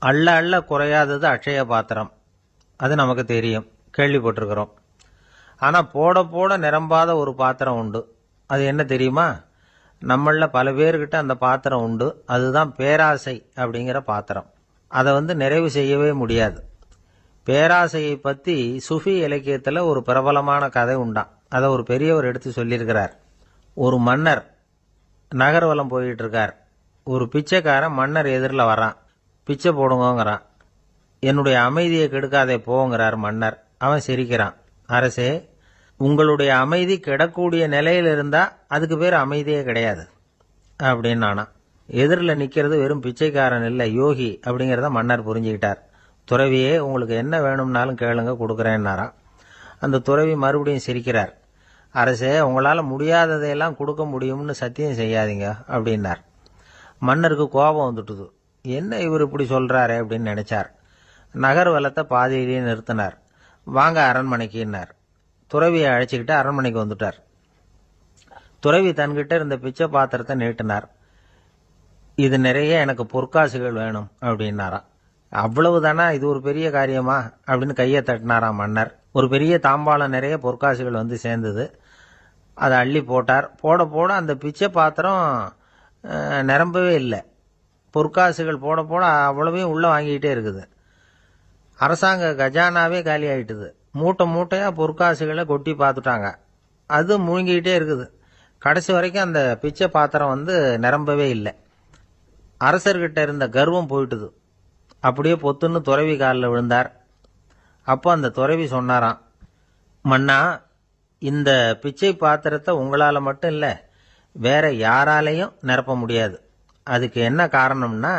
அள்ள அள்ள குறையாதது அட்சய பாத்திரம். அது நமக்கு தெரியும், கேள்விப்பட்டிருக்கிறோம். ஆனால் போட போட நிரம்பாத ஒரு பாத்திரம் உண்டு. அது என்ன தெரியுமா? நம்மள பல பேர்கிட்ட அந்த பாத்திரம் உண்டு. அதுதான் பேராசை அப்படிங்கிற பாத்திரம். அதை நிறைவு செய்யவே முடியாது. பேராசையை பற்றி சுஃபி இலக்கியத்தில் ஒரு பிரபலமான கதை உண்டாம். அதை ஒரு பெரியவர் எடுத்து சொல்லியிருக்கிறார். ஒரு மன்னர் நகர்வலம் போயிட்டு இருக்கார். ஒரு பிச்சைக்காரன் மன்னர் எதிரில் வரான். பிச்சை போடுங்கிறான். என்னுடைய அமைதியை கெடுக்காதே போங்கிறார் மன்னர். அவன் சிரிக்கிறான். அரசே, உங்களுடைய அமைதி கெடக்கூடிய நிலையில் இருந்தால் அதுக்கு பேர் அமைதியே கிடையாது அப்படின்னு நானா. எதிரில் நிற்கிறது வெறும் பிச்சைக்காரன் இல்லை, யோகி அப்படிங்கிறத மன்னர் புரிஞ்சுக்கிட்டார். துறவியே, உங்களுக்கு என்ன வேணும்னாலும் கேளுங்க, கொடுக்குறேன்னாராம். அந்த துறவி மறுபடியும் சிரிக்கிறார். அரசே, உங்களால் முடியாததையெல்லாம் கொடுக்க முடியும்னு சத்தியம் செய்யாதீங்க அப்படின்னார். மன்னருக்கு கோபம் வந்துட்டுது. என்ன இவர் இப்படி சொல்கிறாரே அப்படின்னு நினைச்சார். நகர்வலத்தை பாதியிலேயே நிறுத்தினார். வாங்க அரண்மனைக்குன்னார். துறவியை அழைச்சிக்கிட்டு அரண்மனைக்கு வந்துட்டார். துறவி தன்கிட்ட இருந்த பிச்சை பாத்திரத்தை நீட்டினார். இது நிறைய எனக்கு பொற்காசுகள் வேணும் அப்படின்னாராம். அவ்வளவு தானா, இது ஒரு பெரிய காரியமா அப்படின்னு கையை தட்டினாராம் மன்னர். ஒரு பெரிய தாம்பாளம் நிறைய பொற்காசுகள் சேர்ந்தது. அதை அள்ளி போட்டார். போட போட அந்த பிச்சை பாத்திரம் நிரம்பவே இல்லை. பொற்காசுகள் போட போட அவ்வளவையும் உள்ளே வாங்கிக்கிட்டே இருக்குது. அரசாங்க கஜானாவே காலி ஆகிட்டுது. மூட்டை மூட்டையாக பொற்காசுகளை கொட்டி பார்த்துட்டாங்க. அது முழுங்கிக்கிட்டே இருக்குது. கடைசி வரைக்கும் அந்த பிச்சை பாத்திரம் நிரம்பவே இல்லை. அரசர்கிட்ட இருந்த கர்வம் போயிட்டுது. அப்படியே பொத்துன்னு துறவி காலில் விழுந்தார். அப்போ அந்த துறவி சொன்னாராம், மன்னா, இந்த பிச்சை பாத்திரத்தை உங்களால் மட்டும் இல்லை, வேற யாராலையும் நிரப்ப முடியாது. அதுக்கு என்ன காரணம்னா,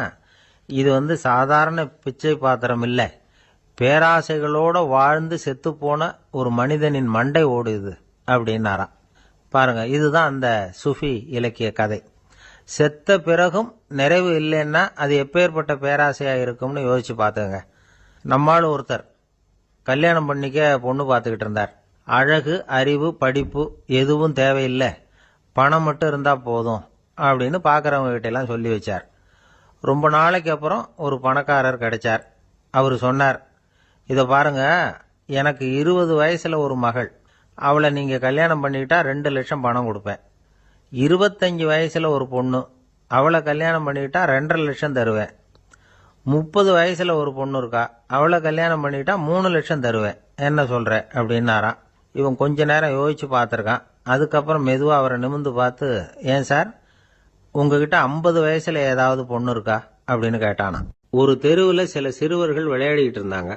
இது சாதாரண பிச்சை பாத்திரம் இல்லை, பேராசைகளோடு வாழ்ந்து செத்துப்போன ஒரு மனிதனின் மண்டை ஓடுது அப்படின்னாராம். பாருங்க, இதுதான் அந்த சுஃபி இலக்கிய கதை. செத்த பிறகும் நிறைவு இல்லைன்னா அது எப்பேற்பட்ட பேராசையாக இருக்கும்னு யோசிச்சு பார்த்துங்க. நம்மால் ஒருத்தர் கல்யாணம் பண்ணிக்க பொண்ணு பார்த்துக்கிட்டு இருந்தார். அழகு, அறிவு, படிப்பு எதுவும் தேவையில்லை, பணம் மட்டும் இருந்தால் போதும் அப்படின்னு பார்க்குறவங்க கிட்டெல்லாம் சொல்லி வச்சார். ரொம்ப நாளைக்கு அப்புறம் ஒரு பணக்காரர் கிடைச்சார். அவர் சொன்னார், இதை பாருங்க, எனக்கு 20 வயசில் ஒரு மகள், அவளை நீங்கள் கல்யாணம் பண்ணிக்கிட்டா 2 லட்சம் பணம் கொடுப்பேன். 25 வயசில் ஒரு பொண்ணு, அவளை கல்யாணம் பண்ணிக்கிட்டா 2.5 லட்சம் தருவேன். 30 வயசில் ஒரு பொண்ணு இருக்கா, அவளை கல்யாணம் பண்ணிக்கிட்டா 3 லட்சம் தருவேன். என்ன சொல்கிற அப்படின்னாராம். இவன் கொஞ்ச நேரம் யோசிச்சு பார்த்துருக்கான். அதுக்கப்புறம் மெதுவாக அவரை நிமிர்ந்து பார்த்து, ஏன் சார், உங்ககிட்ட 50 வயசில் ஏதாவது பொண்ணு இருக்கா அப்படின்னு கேட்டானா. ஒரு தெருவில் சில சிறுவர்கள் விளையாடிக்கிட்டு இருந்தாங்க.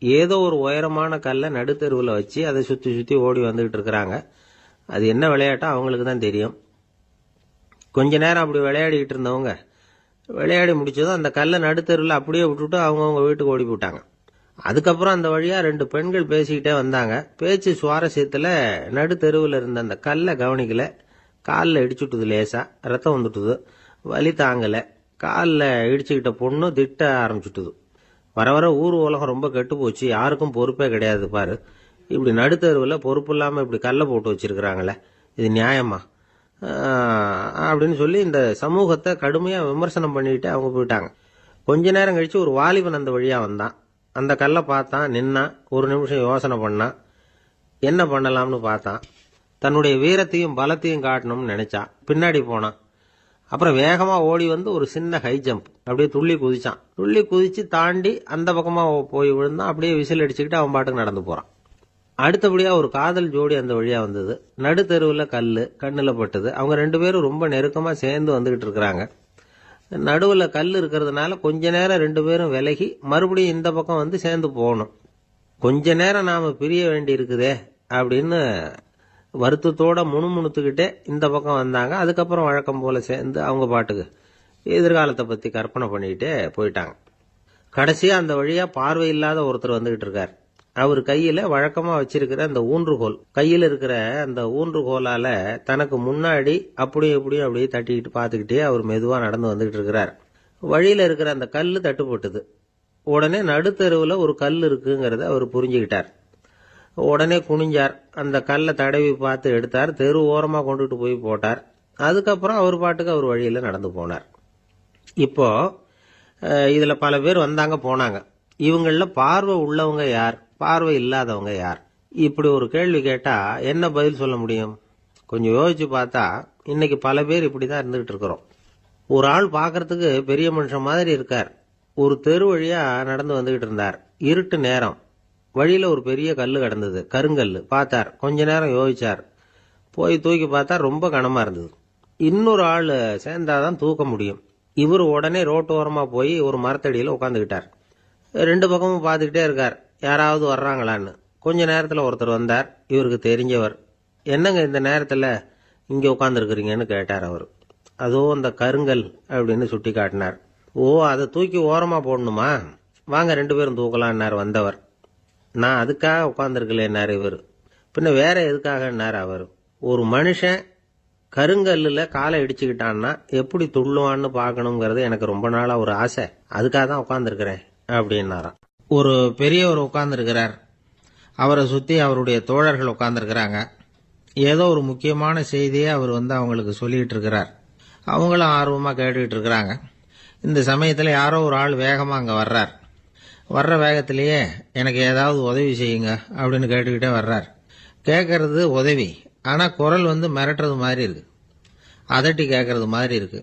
ஏதோ ஒரு உயரமான கல்லை நடுத்தெருவில் வச்சு அதை சுற்றி சுற்றி ஓடி வந்துக்கிட்டு இருக்கிறாங்க. அது என்ன விளையாட்டோ அவங்களுக்கு தான் தெரியும். கொஞ்ச நேரம் அப்படி விளையாடிக்கிட்டு இருந்தவங்க விளையாடி முடிச்சதும் அந்த கல்லை நடுத்தெருவில் அப்படியே விட்டுட்டு அவங்கவுங்க வீட்டுக்கு ஓடி போட்டாங்க. அதுக்கப்புறம் அந்த வழியாக 2 பெண்கள் பேசிக்கிட்டே வந்தாங்க. பேச்சு சுவாரஸ்யத்தில் நடுத்தெருவில் இருந்த அந்த கல்லை கவனிக்கல. காலில் இடிச்சுட்டுது, லேசாக ரத்தம் வந்துட்டுது, வலி தாங்கலை. காலில் இடிச்சுக்கிட்ட பொண்ணு திட்ட ஆரம்பிச்சுட்டுது. வர வர ஊர் உலகம் ரொம்ப கெட்டு போச்சு, யாருக்கும் பொறுப்பே கிடையாது பாரு, இப்படி நடுத்தருவில் பொறுப்பு இல்லாமல் இப்படி கல்லை போட்டு வச்சிருக்கிறாங்களே, இது நியாயமா அப்படின்னு சொல்லி இந்த சமூகத்தை கடுமையாக விமர்சனம் பண்ணிக்கிட்டு அவங்க போயிட்டாங்க. கொஞ்ச நேரம் கழித்து ஒரு வாலிபன் அந்த வழியாக வந்தான். அந்த கல்லை பார்த்தான், நின்னான், ஒரு நிமிஷம் யோசனை பண்ணான், என்ன பண்ணலாம்னு பார்த்தான். தன்னுடைய வீரத்தையும் பலத்தையும் காட்டணும்னு நினைச்சான். பின்னாடி போனான். அப்புறம் வேகமாக ஓடி ஒரு சின்ன ஹை ஜம்ப், அப்படியே துள்ளி குதிச்சான். துள்ளி குதிச்சு தாண்டி அந்த பக்கமாக போய் விழுந்தான். அப்படியே விசில் அடிச்சுக்கிட்டு அவன் பாட்டுக்கு நடந்து போகிறான். அடுத்தபடியாக ஒரு காதல் ஜோடி அந்த வழியாக வந்தது. நடுத்தெருவில் கண்ணில் பட்டது. அவங்க 2 பேரும் ரொம்ப நெருக்கமாக சேர்ந்து வந்துக்கிட்டு இருக்கிறாங்க. நடுவில் கல் இருக்கிறதுனால கொஞ்ச நேரம் 2 பேரும் விலகி மறுபடியும் இந்த பக்கம் சேர்ந்து போகணும். கொஞ்ச நேரம் நாம் பிரிய வேண்டி இருக்குதே அப்படின்னு வருத்தத்தோட முணுமுணுத்துக்கிட்டே இந்த பக்கம் வந்தாங்க. அதுக்கப்புறம் வழக்கம் போல சேர்ந்து அவங்க பாட்டுக்கு எதிர்காலத்தை பற்றி கற்பனை பண்ணிக்கிட்டே போயிட்டாங்க. கடைசியாக அந்த வழியாக பார்வை இல்லாத ஒருத்தர் வந்துகிட்டு இருக்கார். அவர் கையில் வழக்கமாக வச்சிருக்கிற அந்த ஊன்றுகோல், கையில் இருக்கிற அந்த ஊன்றுகோலால் தனக்கு முன்னாடி அப்படியே அப்படியே தட்டிக்கிட்டு பார்த்துக்கிட்டே அவர் மெதுவாக நடந்து வந்துகிட்டு இருக்கிறார். வழியில் இருக்கிற அந்த கல் தட்டுப்பட்டுது. உடனே நடுத்தெருவில் ஒரு கல் இருக்குங்கிறத அவர் புரிஞ்சுக்கிட்டார். உடனே குனிஞ்சார். அந்த கல்லை தடவி பார்த்து எடுத்தார். தெரு ஓரமாக கொண்டுட்டு போய் போட்டார். அதுக்கப்புறம் அவர் பாட்டுக்கு அவர் வழியில் நடந்து போனார். இப்போ இதுல பல பேர் வந்தாங்க போனாங்க. இவங்கள பார்வை உள்ளவங்க யார், பார்வை இல்லாதவங்க யார்? இப்படி ஒரு கேள்வி கேட்டா என்ன பதில் சொல்ல முடியும்? கொஞ்சம் யோசிச்சு பார்த்தா இன்னைக்கு பல பேர் இப்படிதான் இருந்துகிட்டு இருக்கிறோம். ஒரு ஆள் பார்க்கறதுக்கு பெரிய மனுஷன் மாதிரி இருக்கார். ஒரு தெரு வழியா நடந்து வந்துகிட்டு இருந்தார். இருட்டு நேரம். வழியில ஒரு பெரிய கல்லு கிடந்தது, கருங்கல்லு. பார்த்தார். கொஞ்ச நேரம் யோசிச்சார். போய் தூக்கி பார்த்தா ரொம்ப கனமா இருந்தது. இன்னொரு ஆள் சேர்ந்தாதான் தூக்க முடியும். இவர் உடனே ரோட்டோரமா போய் ஒரு மரத்தடியில உட்காந்துக்கிட்டார். ரெண்டு பக்கமும் பார்த்துக்கிட்டே இருக்கார், யாராவது வர்றாங்களான்னு. கொஞ்ச நேரத்துல ஒருத்தர் வந்தார், இவருக்கு தெரிஞ்சவர். என்னங்க இந்த நேரத்துல இங்க உட்காந்துருக்கிறீங்கன்னு கேட்டார் அவர். அதோ அந்த கருங்கல் அப்படின்னு சுட்டி காட்டினார். ஓ, அதை தூக்கி ஓரமா போடணுமா? வாங்க ரெண்டு பேரும் தூக்கலான்னார் வந்தவர். நான் அதுக்காக உட்காந்துருக்கலன்னாரு இவர். பின்ன வேற எதுக்காகன்னார் அவர். ஒரு மனுஷன் கருங்கல்லுல காலை இடிச்சுக்கிட்டான்னா எப்படி துள்ளுவான்னு பார்க்கணுங்கிறது எனக்கு ரொம்ப நாளா ஒரு ஆசை. அதுக்காக தான் உட்காந்துருக்கிறேன் அப்படின்னாராம். ஒரு பெரியவர் உட்கார்ந்துருக்கிறார். அவரை சுத்தி அவருடைய தோழர்கள் உட்கார்ந்துருக்கிறாங்க. ஏதோ ஒரு முக்கியமான செய்தியை அவர் அவங்களுக்கு சொல்லிட்டு இருக்கிறார். அவங்களும் ஆர்வமா கேட்டுக்கிட்டு இருக்கிறாங்க. இந்த சமயத்துல யாரோ ஒரு ஆள் வேகமா அங்க வர்றார். வர்ற வேகத்திலேயே எனக்கு ஏதாவது உதவி செய்யுங்க அப்படின்னு கேட்டுக்கிட்டே வர்றார். கேட்கறது உதவி, ஆனா குரல் மிரட்டுறது மாதிரி இருக்கு, அதட்டி கேட்கறது மாதிரி இருக்கு.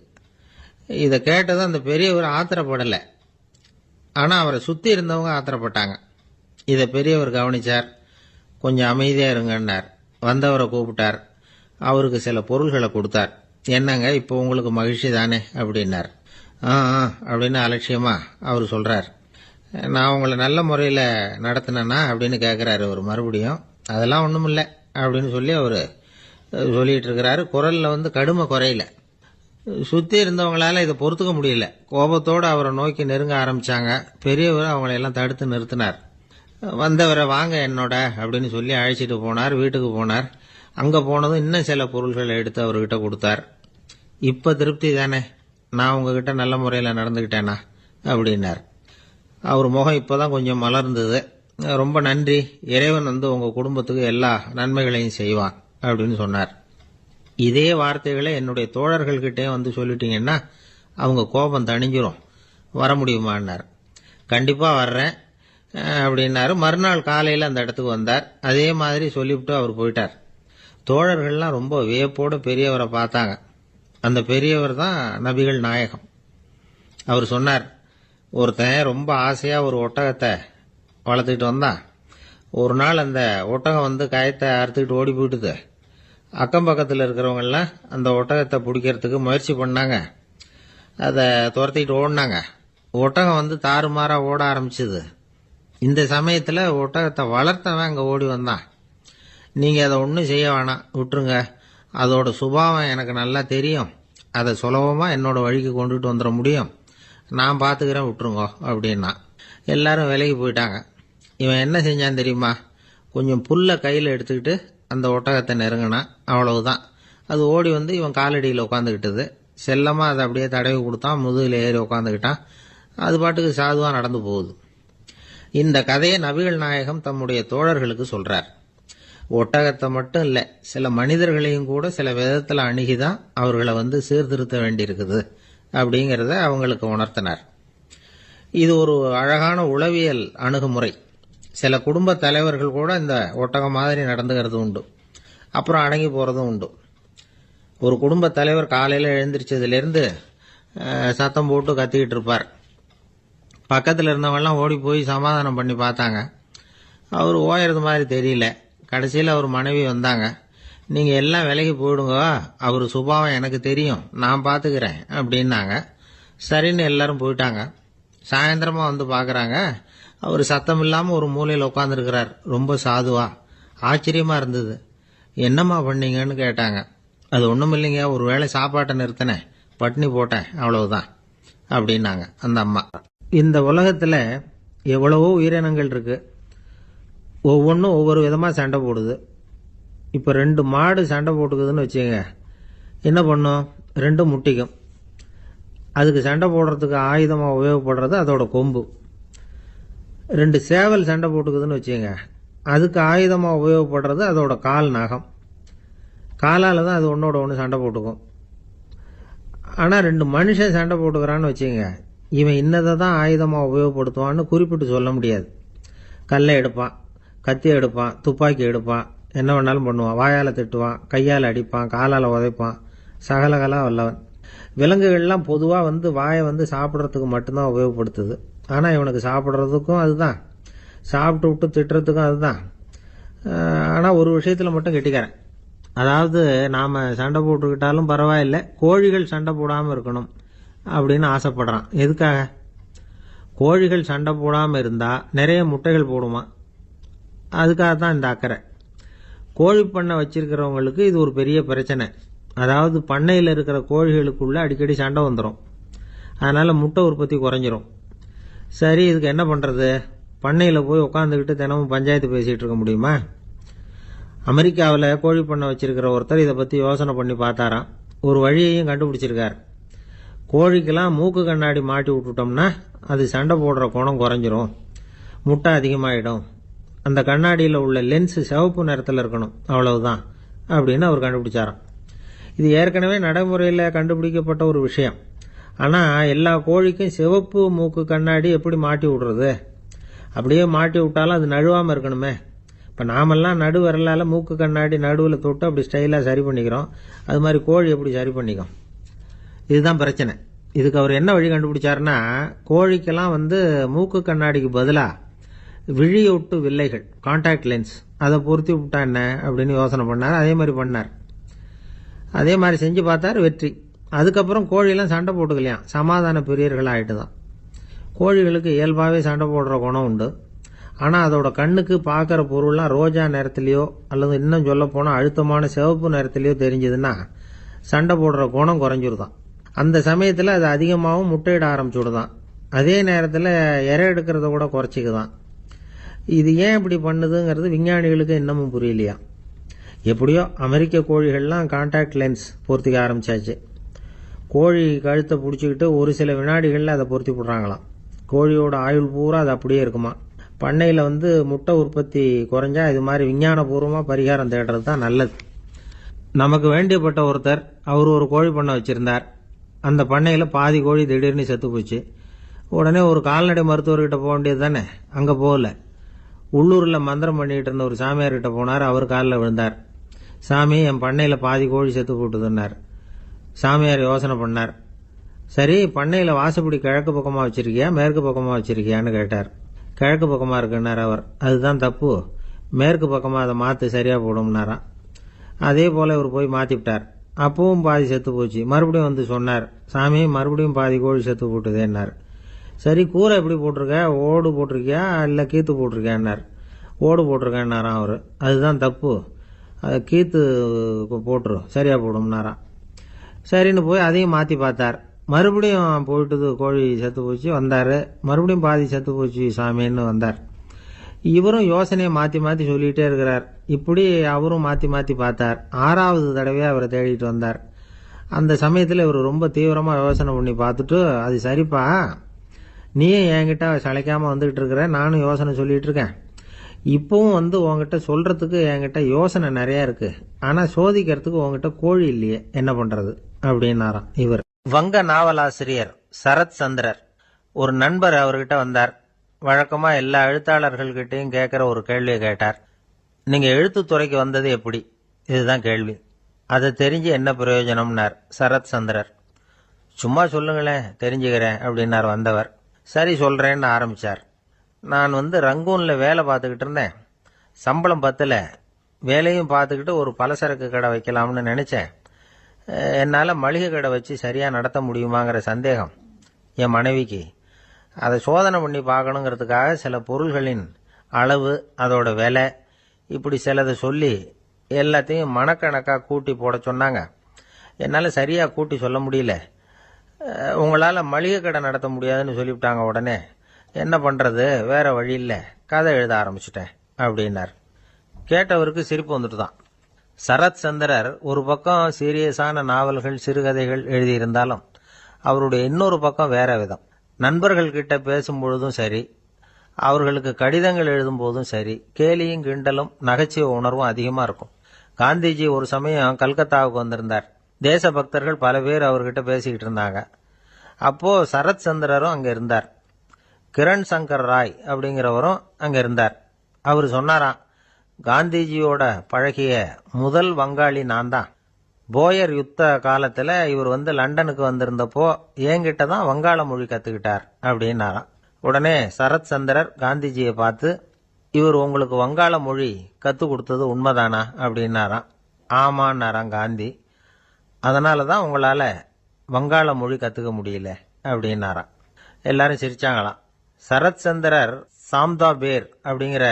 இதை கேட்டதும் அந்த பெரியவர் ஆத்திரப்படலை, ஆனா அவரை சுத்தி இருந்தவங்க ஆத்திரப்பட்டாங்க. இதை பெரியவர் கவனிச்சார். கொஞ்சம் அமைதியா இருங்கன்னார். வந்தவரை கூப்பிட்டார். அவருக்கு சில பொருள்களை கொடுத்தார். என்னங்க இப்போ உங்களுக்கு மகிழ்ச்சி தானே அப்படின்னார். ஆ அப்படின்னு அலட்சியமா அவர் சொல்றார். நான் உங்களை நல்ல முறையில் நடத்தினேன்னா அப்படின்னு கேட்கிறாரு அவர் மறுபடியும். அதெல்லாம் ஒன்றும் இல்லை அப்படின்னு சொல்லி அவர் சொல்லிட்டு இருக்கிறாரு. குரல்ல கடுமை குறையில. சுத்தி இருந்தவங்களால இதை பொறுத்துக்க முடியல. கோபத்தோடு அவரை நோக்கி நெருங்க ஆரம்பிச்சாங்க. பெரியவர் அவங்களையெல்லாம் தடுத்து நிறுத்தினார். வந்தவரை வாங்க என்னோட அப்படின்னு சொல்லி அழைச்சிட்டு போனார். வீட்டுக்கு போனார். அங்க போனதும் இன்னும் சில பொருள்களை எடுத்து அவர்கிட்ட கொடுத்தார். இப்ப திருப்தி தானே, நான் உங்ககிட்ட நல்ல முறையில் நடந்துகிட்டேனா அப்படின்னார். அவர் முகம் இப்பதான் கொஞ்சம் மலர்ந்தது. ரொம்ப நன்றி, இறைவன் உங்க குடும்பத்துக்கு எல்லா நன்மைகளையும் செய்வான் அப்படின்னு சொன்னார். இதே வார்த்தைகளை என்னுடைய தோழர்கள்கிட்டே சொல்லிட்டீங்கன்னா அவங்க கோபம் தணிஞ்சிரும். வர முடியுமான்னார். கண்டிப்பா வர்றேன் அப்படின்னாரு. மறுநாள் காலையில் அந்த இடத்துக்கு வந்தார். அதே மாதிரி சொல்லிவிட்டு அவர் போயிட்டார். தோழர்கள்லாம் ரொம்ப வியப்போடு பெரியவரை பார்த்தாங்க. அந்த பெரியவர் தான் நபிகள் நாயகம். அவர் சொன்னார், ஒருத்தன் ரொம்ப ஆசையா ஒரு ஒட்டகத்தை வளர்த்துக்கிட்டு வந்தான். ஒரு நாள் அந்த ஒட்டகம் கயத்தை அறுத்துக்கிட்டு ஓடி போயிட்டுது. அக்கம் பக்கத்தில் இருக்கிறவங்கெல்லாம் அந்த ஒட்டகத்தை பிடிக்கிறதுக்கு முயற்சி பண்ணாங்க. அதை துரத்திக்கிட்டு ஓடினாங்க. ஒட்டகம் தாறுமாறா ஓட ஆரம்பிச்சுது. இந்த சமயத்தில் ஒட்டகத்தை வளர்த்தவன் அங்கே ஓடி வந்தான். நீங்கள் அதை ஒன்றும் செய்ய வேணாம், விட்டுருங்க. அதோட சுபாவம் எனக்கு நல்லா தெரியும். அதை சுலபமாக என்னோட வழிக்கு கொண்டுட்டு வந்துட முடியும். நான் பார்த்துக்கிறேன், விட்டுருங்கோ அப்படின்னா. எல்லாரும் விலகி போயிட்டாங்க. இவன் என்ன செஞ்சான் தெரியுமா? கொஞ்சம் புல்லை கையில் எடுத்துக்கிட்டு அந்த ஒட்டகத்தை நெருங்கினான். அவ்வளவுதான். அது ஓடி இவன் காலடியில் உட்காந்துக்கிட்டது. செல்லமாக அதை அப்படியே தடவி கொடுத்தான். முதுகில் ஏறி உட்காந்துக்கிட்டான். அது பாட்டுக்கு சாதுவாக நடந்து போகுது. இந்த கதையை நபிகள் நாயகம் தம்முடைய தோழர்களுக்கு சொல்றார். ஒட்டகத்தை மட்டும் இல்லை, சில மனிதர்களையும் கூட சில விதத்தில் அணுகிதான் அவர்களை சீர்திருத்த வேண்டியிருக்குது அப்படிங்கிறத அவங்களுக்கு உணர்த்தினார். இது ஒரு அழகான உளவியல் அணுகுமுறை. சில குடும்ப தலைவர்கள் கூட இந்த ஒட்டகம் மாதிரி நடந்துகிறது உண்டு. அப்புறம் அடங்கி போறதும் உண்டு. ஒரு குடும்ப தலைவர் காலையில் எழுந்திரிச்சதுலேருந்து சத்தம் போட்டு கத்திக்கிட்டு இருப்பார். பக்கத்தில் இருந்தவங்கெல்லாம் ஓடி போய் சமாதானம் பண்ணி பார்த்தாங்க. அவர் ஓயறது மாதிரி தெரியல. கடைசியில் அவர் மனைவி வந்தாங்க. நீங்கள் எல்லாம் விலகி போயிடுங்க, அவர் சுபாவம் எனக்கு தெரியும், நான் பார்த்துக்கிறேன் அப்படின்னாங்க. சரின்னு எல்லாரும் போயிட்டாங்க. சாயந்தரமா பார்க்குறாங்க, அவர் சத்தம் இல்லாமல் ஒரு மூலையில் உட்காந்துருக்கிறார். ரொம்ப சாதுவா. ஆச்சரியமா இருந்தது. என்னம்மா பண்ணீங்கன்னு கேட்டாங்க. அது ஒன்றும் இல்லைங்க, ஒரு வேளை சாப்பாட்டை நிறுத்தினேன், பட்னி போட்டேன், அவ்வளவுதான் அப்படின்னாங்க அந்த அம்மா. இந்த உலகத்தில் எவ்வளவோ உயிரினங்கள் இருக்கு. ஒவ்வொன்றும் ஒவ்வொரு விதமாக சண்டை போடுது. இப்போ 2 மாடு சண்டை போட்டுக்குதுன்னு வச்சுங்க, என்ன பண்ணும்? 2 முட்டிக்கும். அதுக்கு சண்டை போடுறதுக்கு ஆயுதமாக உபயோகப்படுறது அதோட கொம்பு. 2 சேவல் சண்டை போட்டுக்குதுன்னு வச்சுங்க, அதுக்கு ஆயுதமாக உபயோகப்படுறது அதோட கால் நகம். காலால் தான் அது ஒன்றோட ஒன்று சண்டை போட்டுக்கும். ஆனால் 2 மனுஷன் சண்டை போட்டுக்கிறான்னு வச்சுங்க, இவன் இன்னதை தான் ஆயுதமாக உபயோகப்படுத்துவான்னு குறிப்பிட்டு சொல்ல முடியாது. கல்லை எடுப்பான், கத்தி எடுப்பான், துப்பாக்கி எடுப்பான், என்ன வேணாலும் பண்ணுவான். வாயால் திட்டுவான், கையால் அடிப்பான், காலால் உதைப்பான், சகலகலா வல்லவன். விலங்குகள்லாம் பொதுவாக வாயை சாப்பிட்றதுக்கு மட்டும்தான் உபயோகப்படுத்துது. ஆனால் இவனுக்கு சாப்பிட்றதுக்கும் அதுதான், சாப்பிட்டு விட்டு திட்டுறதுக்கும் அதுதான். ஆனால் ஒரு விஷயத்தில் மட்டும் கெட்டிக்கிறேன். அதாவது நாம் சண்டை போட்டுக்கிட்டாலும் பரவாயில்லை, கோழிகள் சண்டை போடாமல் இருக்கணும் அப்படின்னு ஆசைப்படுறான். எதுக்காக? கோழிகள் சண்டை போடாமல் இருந்தால் நிறைய முட்டைகள் போடுமா, அதுக்காக தான் இந்த அக்கறை. கோழி பண்ணை வச்சிருக்கிறவங்களுக்கு இது ஒரு பெரிய பிரச்சனை. அதாவது பண்ணையில் இருக்கிற கோழிகளுக்குள்ள அடிக்கடி சண்டை வந்துடும். அதனால் முட்டை உற்பத்தி குறைஞ்சிரும். சரி, இதுக்கு என்ன பண்ணுறது? பண்ணையில் போய் உட்காந்துக்கிட்டு தினமும் பஞ்சாயத்து பேசிகிட்டு இருக்க முடியுமா? அமெரிக்காவில் கோழி பண்ணை வச்சிருக்கிற ஒருத்தர் இதை பற்றி யோசனை பண்ணி பார்த்தாராம். ஒரு வழியையும் கண்டுபிடிச்சிருக்கார். கோழிக்கெல்லாம் மூக்கு கண்ணாடி மாட்டி விட்டுட்டோம்னா அது சண்டை போடுற குணம் குறைஞ்சிரும், முட்டை அதிகமாகிடும். அந்த கண்ணாடியில் உள்ள லென்ஸ் சிவப்பு நிறத்தில் இருக்கணும், அவ்வளவுதான் அப்படின்னு அவர் கண்டுபிடிச்சாராம். இது ஏற்கனவே நடைமுறையில் கண்டுபிடிக்கப்பட்ட ஒரு விஷயம். ஆனால் எல்லா கோழிக்கும் சிவப்பு மூக்கு கண்ணாடி எப்படி மாட்டி விடுறது? அப்படியே மாட்டி விட்டாலும் அது நழுவாமல் இருக்கணுமே. இப்போ நாமெல்லாம் நடு விரலால் மூக்கு கண்ணாடி நடுவில் தொட்டு அப்படி ஸ்டைலாக சரி பண்ணிக்கிறோம். அது மாதிரி கோழி எப்படி சரி பண்ணிக்கும்? இதுதான் பிரச்சனை. இதுக்கு அவர் என்ன வழி கண்டுபிடிச்சாருன்னா, கோழிக்கெல்லாம் மூக்கு கண்ணாடிக்கு பதிலாக விழியொட்டு வில்லைகள், கான்டாக்ட் லென்ஸ், அதை பொருத்தி விட்டா என்ன அப்படின்னு யோசனை பண்ணார். அதே மாதிரி பண்ணார். அதே மாதிரி செஞ்சு பார்த்தார், வெற்றி. அதுக்கப்புறம் கோழியெல்லாம் சண்டை போட்டுக்கலையாம், சமாதான பிரியர்கள் ஆகிட்டு தான். கோழிகளுக்கு இயல்பாகவே சண்டை போடுற குணம் உண்டு. ஆனால் அதோட கண்ணுக்கு பார்க்குற பொருள்லாம் ரோஜா நிறத்துலையோ அல்லது இன்னும் சொல்ல போனால் அழுத்தமான சிவப்பு நிறத்துலையோ தெரிஞ்சதுன்னா சண்டை போடுற குணம் குறைஞ்சிருதான். அந்த சமயத்தில் அது அதிகமாகவும் முட்டையிட ஆரம்பிச்சுடுதான். அதே நேரத்தில் இறை எடுக்கிறத கூட குறைச்சிக்குதான். இது ஏன் இப்படி பண்ணுதுங்கிறது விஞ்ஞானிகளுக்கு இன்னமும் புரியலையா. எப்படியோ அமெரிக்க கோழிகள்லாம் கான்டாக்ட் லென்ஸ் பொருத்திக்க ஆரம்பிச்சாச்சு. கோழி கழுத்தை பிடிச்சிக்கிட்டு ஒரு சில வினாடிகளில் அதை பொருத்தி போடுறாங்களாம். கோழியோட ஆயுள் பூரா அது அப்படியே இருக்குமா. பண்ணையில் முட்டை உற்பத்தி குறைஞ்சா இது மாதிரி விஞ்ஞானபூர்வமாக பரிகாரம் தேடுறது தான் நல்லது. நமக்கு வேண்டியப்பட்ட ஒருத்தர், அவர் ஒரு கோழி பண்ணை வச்சுருந்தார். அந்த பண்ணையில் பாதி கோழி திடீர்னு செத்து போச்சு. உடனே ஒரு கால்நடை மருத்துவர்கிட்ட போக வேண்டியது தானே. அங்கே போகல. உள்ளூரில் மந்திரம் பண்ணிகிட்டு இருந்த ஒரு சாமியார்கிட்ட போனார். அவர் காலில் விழுந்தார். சாமி, என் பண்ணையில் பாதி கோழி செத்து போட்டுதுன்னார். சாமியார் யோசனை பண்ணார். சரி, பண்ணையில் வாசப்படி கிழக்கு பக்கமாக வச்சிருக்கியா மேற்கு பக்கமாக வச்சிருக்கியான்னு கேட்டார். கிழக்கு பக்கமாக இருக்குன்னார் அவர். அதுதான் தப்பு, மேற்கு பக்கமாக அதை மாற்று, சரியாக போடும்னாராம். அதே போல் இவர் போய் மாற்றிவிட்டார். அப்பவும் பாதி செத்து போச்சு. மறுபடியும் சொன்னார், சாமி மறுபடியும் பாதி கோழி செத்து போட்டுதேன்னார். சரி, கூரை எப்படி போட்டிருக்க, ஓடு போட்டிருக்கியா இல்லை கீத்து போட்டிருக்கியான்னார். ஓடு போட்டிருக்கேன்னாராம் அவர். அதுதான் தப்பு, அதை கீத்து போட்டுரு, சரியாக போடும்னாராம். சரின்னு போய் அதையும் மாற்றி பார்த்தார். மறுபடியும் போயிட்டுது, கோழி செத்து போச்சு. வந்தார். மறுபடியும் பாதி செத்து போச்சு சாமின்னு வந்தார். இவரும் யோசனையை மாற்றி மாற்றி சொல்லிகிட்டே இருக்கிறார். இப்படி அவரும் மாற்றி மாற்றி பார்த்தார். 6வது தடவையாக அவரை தேடிட்டு வந்தார். அந்த சமயத்தில் இவர் ரொம்ப தீவிரமாக யோசனை பண்ணி பார்த்துட்டு, அது சரிப்பா, நீயும் என்கிட்ட சளைக்காமல் வந்துகிட்டு இருக்கிற, நானும் யோசனை சொல்லிகிட்டு இருக்கேன். இப்பவும் உங்ககிட்ட சொல்கிறதுக்கு என்கிட்ட யோசனை நிறையா இருக்குது. ஆனால் சோதிக்கிறதுக்கு உங்ககிட்ட கோழி இல்லையே, என்ன பண்ணுறது அப்படின்னாராம் இவர். வங்க நாவலாசிரியர் சரத் சந்திரர் ஒரு நண்பர் அவர்கிட்ட வந்தார். வழக்கமா எல்லா எழுத்தாளர்கள்கிட்டையும் கேட்குற ஒரு கேள்வியை கேட்டார். நீங்க எழுத்துத்துறைக்கு வந்தது எப்படி? இதுதான் கேள்வி. அதை தெரிஞ்சு என்ன பிரயோஜனம்னார் சரத் சந்திரர். சும்மா சொல்லுங்களேன், தெரிஞ்சுக்கிறேன் அப்படின்னார் வந்தவர். சரி சொல்றேன்னு ஆரம்பிச்சார். நான் ரங்கூன்ல வேலை பார்த்துக்கிட்டு இருந்தேன். சம்பளம் பத்தல. வேலையும் பார்த்துக்கிட்டு ஒரு பலசரக்கு கடை வைக்கலாம்னு நினைச்சேன். என்னால் மளிகை கடை வச்சு சரியாக நடத்த முடியுமாங்கிற சந்தேகம் என் மனைவிக்கு. அதை சோதனை பண்ணி பார்க்கணுங்கிறதுக்காக சில பொருள்களின் அளவு, அதோட விலை, இப்படி சிலதை சொல்லி எல்லாத்தையும் மனக்கணக்காக கூட்டி போட சொன்னாங்க. என்னால் சரியாக கூட்டி சொல்ல முடியல. உங்களால் மளிகை கடை நடத்த முடியாதுன்னு சொல்லிவிட்டாங்க. உடனே என்ன பண்ணுறது, வேற வழி இல்லை, கதை எழுத ஆரம்பிச்சிட்டேன் அப்படின்னார். கேட்டவருக்கு சிரிப்பு வந்துட்டு தான். சரத் சந்திரர் ஒரு பக்கம் சீரியஸான நாவல்கள், சிறுகதைகள் எழுதியிருந்தாலும் அவருடைய இன்னொரு பக்கம் வேற விதம். நண்பர்கள் கிட்ட பேசும்பொழுதும் சரி, அவர்களுக்கு கடிதங்கள் எழுதும் போதும் சரி, கேலியும் கிண்டலும் நகைச்சுவை உணர்வும் அதிகமாக இருக்கும். காந்திஜி ஒரு சமயம் கல்கத்தாவுக்கு வந்திருந்தார். தேசபக்தர்கள் பல பேர் அவர்கிட்ட பேசிக்கிட்டு இருந்தாங்க. அப்போ சரத் சந்திரரும் அங்க இருந்தார். கிரண் சங்கர் ராய் அப்படிங்கிறவரும் அங்க இருந்தார். அவர் சொன்னாராம், காந்திஜியோட பழகிய முதல் வங்காளி நான் தான். போயர் யுத்த காலத்துல இவர் லண்டனுக்கு வந்திருந்தப்போ என்கிட்ட தான் வங்காள மொழி கத்துக்கிட்டார் அப்படின்னாராம். உடனே சரத் சந்திரர் காந்திஜியை பார்த்து, இவர் உங்களுக்கு வங்காள மொழி கத்து கொடுத்தது உண்மைதானா அப்படின்னாராம். ஆமான்னாராம் காந்தி. அதனாலதான் உங்களால வங்காள மொழி கத்துக்க முடியல அப்படின்னாராம். எல்லாரும் சிரிச்சாங்களாம். சரத் சந்திரர் சாம்தா பேர் அப்படிங்கிற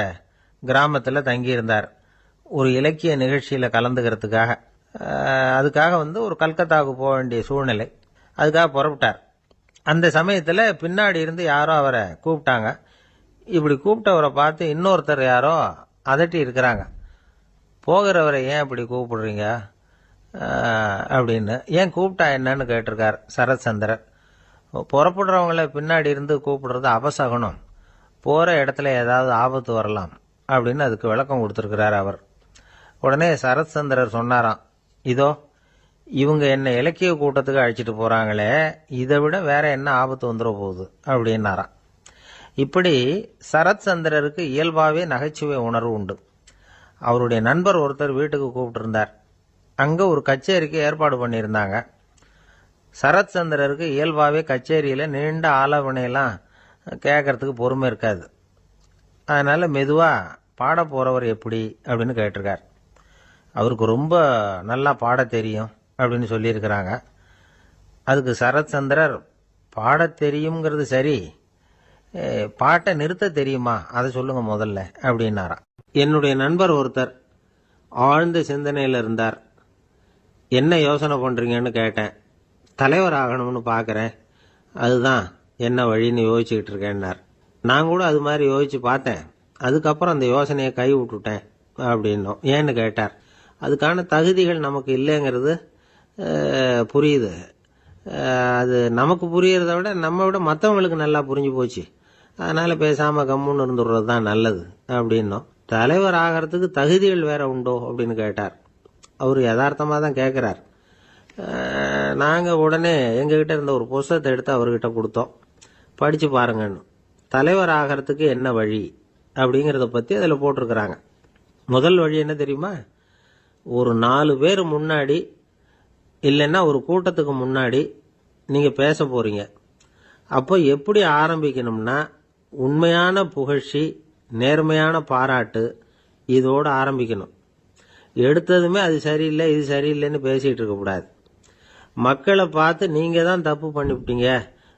கிராமத்துல தங்கியிருந்தார் ஒரு இலக்கிய நிகழ்ச்சியில கலந்துக்கிறதுக்காக. அதுக்காக ஒரு கல்கத்தாவுக்கு போக வேண்டிய சூழ்நிலை. அதுக்காக புறப்பட்டார். அந்த சமயத்துல பின்னாடி இருந்து யாரோ அவரை கூப்பிட்டாங்க. இப்படி கூப்பிட்டவரை பார்த்து இன்னொருத்தர் யாரோ அதட்டி இருக்கிறாங்க. போகிறவரை ஏன் இப்படி கூப்பிடுறீங்க அப்படின்னு. ஏன் கூப்பிட்டா என்னன்னு கேட்டிருக்கார் சரத் சந்திரர். புறப்படுறவங்கள பின்னாடி இருந்து கூப்பிடுறது அபசகனம், போற இடத்துல ஏதாவது ஆபத்து வரலாம் அப்படின்னு அதுக்கு விளக்கம் கொடுத்திருக்கிறார் அவர். உடனே சரத் சந்திரர் சொன்னாராம், இதோ இவங்க என்ன இலக்கிய கூட்டத்துக்கு அழைச்சிட்டு போறாங்களே, இதை விட வேற என்ன ஆபத்து வந்துட போகுது அப்படின்னாராம். இப்படி சரத் சந்திரருக்கு இயல்பாவே நகைச்சுவை உணர்வு உண்டு. அவருடைய நண்பர் ஒருத்தர் வீட்டுக்கு கூப்பிட்டு இருந்தார். அங்க ஒரு கச்சேரிக்கு ஏற்பாடு பண்ணியிருந்தாங்க. சரத் சந்திரருக்கு இயல்பாவே கச்சேரியில நீண்ட ஆலோசனையெல்லாம் கேட்கறதுக்கு பொறுமை இருக்காது. அதனால மெதுவா பாட போறவர் எப்படி அப்படின்னு கேட்டிருக்கார். அவருக்கு ரொம்ப நல்லா பாட தெரியும் அப்படின்னு சொல்லியிருக்கிறாங்க. அதுக்கு சரத் சந்திரர், பாட தெரியுங்கிறது சரி, பாட்டை நிறுத்த தெரியுமா அதை சொல்லுங்க முதல்ல அப்படின்னாராம். என்னுடைய நண்பர் ஒருத்தர் ஆழ்ந்த சிந்தனையில் இருந்தார். என்ன யோசனை பண்றீங்கன்னு கேட்டேன். தலைவர் ஆகணும்னு பார்க்கறேன், அதுதான் என்ன வழின்னு யோசிச்சுக்கிட்டு இருக்கேன்னார். நான் கூட அது மாதிரி யோசிச்சு பார்த்தேன். அதுக்கப்புறம் அந்த யோசனையை கை விட்டுட்டேன் அப்படின்னும். ஏன்னு கேட்டார். அதுக்கான தகுதிகள் நமக்கு இல்லைங்கிறது புரியுது. அது நமக்கு புரியறத விட நம்ம விட மற்றவங்களுக்கு நல்லா புரிஞ்சு போச்சு. அதனால பேசாம கம்முன்னு இருந்துடுறது தான் நல்லது அப்படின்னும். தலைவர் ஆகிறதுக்கு தகுதிகள் வேற உண்டோ அப்படின்னு கேட்டார். அவர் யதார்த்தமா தான் கேட்கிறார். நாங்க உடனே எங்ககிட்ட இருந்த ஒரு புஸ்தகத்தை எடுத்து அவர்கிட்ட கொடுத்தோம். படிச்சு பாருங்கன்னு. தலைவர் ஆகிறதுக்கு என்ன வழி அப்படிங்கறத பத்தி அதுல போட்டிருக்கிறாங்க. முதல் வழி என்ன தெரியுமா? ஒரு 4 பேர் முன்னாடி இல்லைன்னா ஒரு கூட்டத்துக்கு முன்னாடி நீங்க பேச போறீங்க. அப்போ எப்படி ஆரம்பிக்கணும்னா, உண்மையான புகழ்ச்சி, நேர்மையான பாராட்டு, இதோட ஆரம்பிக்கணும். எடுத்ததுமே அது சரியில்லை இது சரியில்லைன்னு பேசிட்டு இருக்க கூடாது. மக்களை பார்த்து நீங்க தான் தப்பு பண்ணிவிட்டீங்க